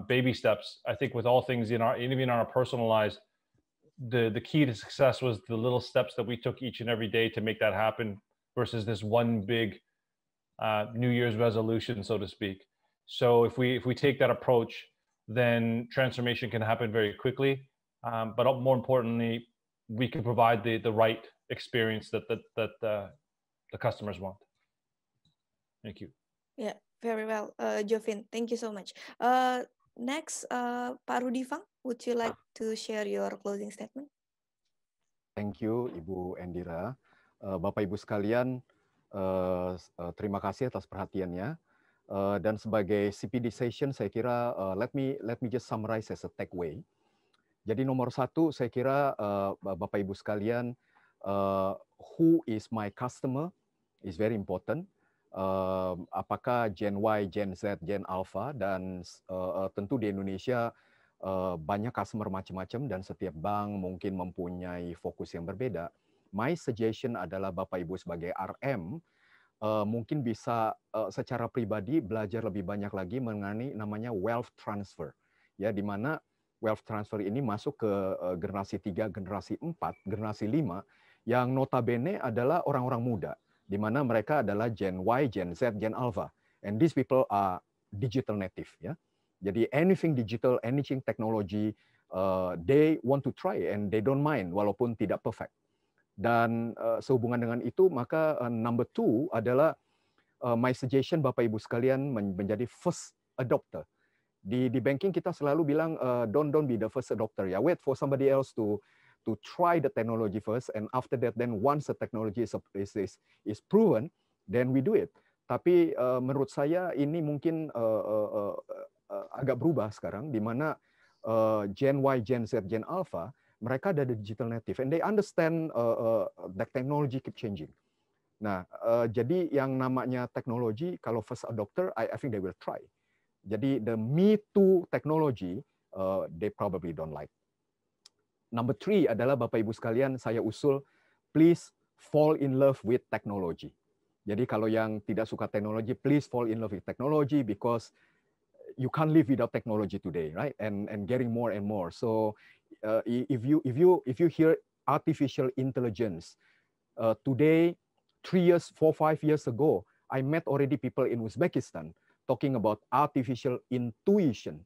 Baby steps. I think with all things even in our personal lives, the key to success was the little steps that we took each and every day to make that happen versus this one big New Year's resolution, so to speak. So if we take that approach, then transformation can happen very quickly. But more importantly, we can provide the right experience that the customers want. Thank you. Yeah, very well, Jovin. Thank you so much. Next, Pak Rudy Fang, would you like to share your closing statement? Thank you, Ibu Indira. Bapak Ibu sekalian, terima kasih atas perhatiannya. Dan sebagai CPD session, saya kira let me just summarize as a takeaway. Jadi nomor satu, saya kira Bapak Ibu sekalian, who is my customer is very important. Apakah Gen Y, Gen Z, Gen Alpha, dan tentu di Indonesia banyak customer macam-macam dan setiap bank mungkin mempunyai fokus yang berbeda. My suggestion adalah Bapak Ibu sebagai RM mungkin bisa secara pribadi belajar lebih banyak lagi mengenai namanya wealth transfer, ya, di mana wealth transfer ini masuk ke generasi 3, generasi 4, generasi 5 yang notabene adalah orang-orang muda, di mana mereka adalah Gen Y, Gen Z, Gen Alpha. And these people are digital native, ya. Jadi anything digital, anything technology, they want to try and they don't mind walaupun tidak perfect. Dan sehubungan dengan itu, maka number 2 adalah my suggestion Bapak Ibu sekalian menjadi first adopter. Di banking kita selalu bilang don't be the first adopter ya. Wait for somebody else to try the technology first, and after that then once the technology is proven, then we do it. Tapi menurut saya ini mungkin agak berubah sekarang, di mana Gen Y, Gen Z, Gen Alpha mereka ada digital native and they understand that technology keep changing. Nah, jadi yang namanya teknologi kalau first adopter, I think they will try. Jadi the me too technology they probably don't like. Number 3 adalah Bapak Ibu sekalian, saya usul please fall in love with technology. Jadi kalau yang tidak suka teknologi, please fall in love with technology because you can't live without technology today, right? And getting more and more. So if you hear artificial intelligence today, 3 years, 4, 5 years ago, I met already people in Uzbekistan talking about artificial intuition,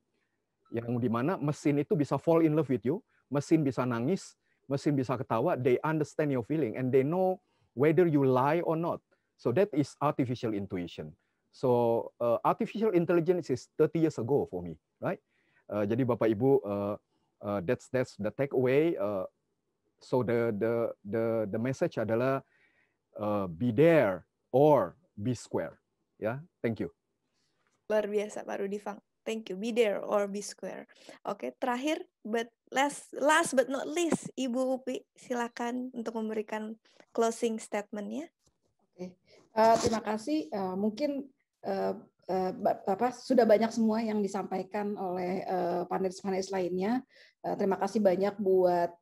yang dimana mesin itu bisa fall in love with you, mesin bisa nangis, mesin bisa ketawa, they understand your feeling and they know whether you lie or not. So that is artificial intuition. So artificial intelligence is 30 years ago for me, right? Jadi Bapak Ibu, that's the takeaway. So the message adalah be there or be square. Ya, thank you. Luar biasa Pak Rudifang. Thank you. Be there or be square. Oke, terakhir but last but not least, Ibu Upi silakan untuk memberikan closing statement-nya. Oke. Terima kasih. Mungkin sudah banyak semua yang disampaikan oleh panelis-panelis lainnya. Terima kasih banyak buat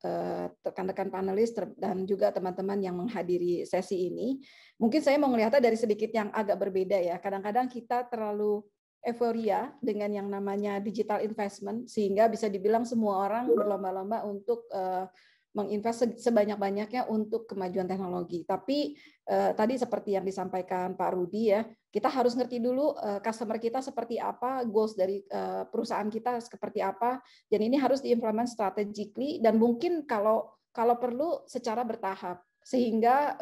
rekan-rekan panelis dan juga teman-teman yang menghadiri sesi ini. Mungkin saya mau melihatnya dari sedikit yang agak berbeda ya. Kadang-kadang kita terlalu euforia dengan yang namanya digital investment, sehingga bisa dibilang semua orang berlomba-lomba untuk menginvest sebanyak-banyaknya untuk kemajuan teknologi. Tapi tadi seperti yang disampaikan Pak Rudi ya, kita harus ngerti dulu customer kita seperti apa, goals dari perusahaan kita seperti apa, dan ini harus diimplement strategically dan mungkin kalau perlu secara bertahap, sehingga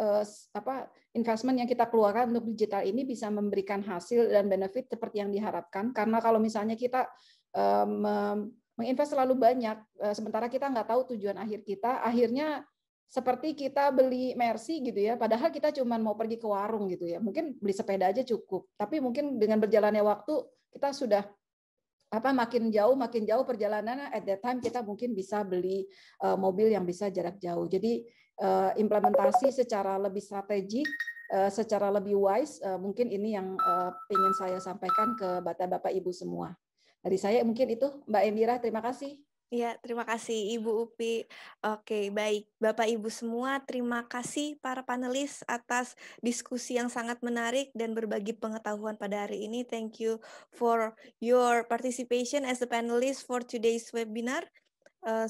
investment yang kita keluarkan untuk digital ini bisa memberikan hasil dan benefit seperti yang diharapkan. Karena kalau misalnya kita menginvest terlalu banyak, sementara kita nggak tahu tujuan akhir kita, akhirnya seperti kita beli Mercy gitu ya, padahal kita cuma mau pergi ke warung gitu ya, mungkin beli sepeda aja cukup, tapi mungkin dengan berjalannya waktu kita sudah makin jauh perjalanannya, at that time kita mungkin bisa beli mobil yang bisa jarak jauh. Jadi implementasi secara lebih strategik, secara lebih wise, mungkin ini yang ingin saya sampaikan ke Bapak Ibu semua. Dari saya mungkin itu, Mbak Emira, terima kasih. Ya, terima kasih Ibu Upi. Oke, baik. Bapak Ibu semua, terima kasih para panelis atas diskusi yang sangat menarik dan berbagi pengetahuan pada hari ini. Thank you for your participation as the panelist for today's webinar.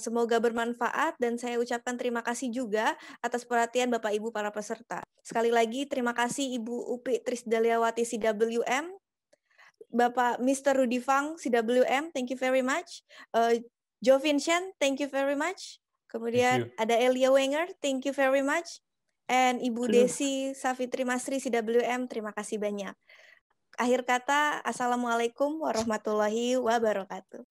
Semoga bermanfaat dan saya ucapkan terima kasih juga atas perhatian Bapak Ibu para peserta. Sekali lagi terima kasih Ibu Upi Trisdaliawati CWM, Bapak Mr. Rudifang CWM, thank you very much. Jovin Shen, thank you very much. Kemudian ada Elia Wenger, thank you very much. And Ibu Desi Safitri Masri CWM, terima kasih banyak. Akhir kata, Assalamualaikum warahmatullahi wabarakatuh.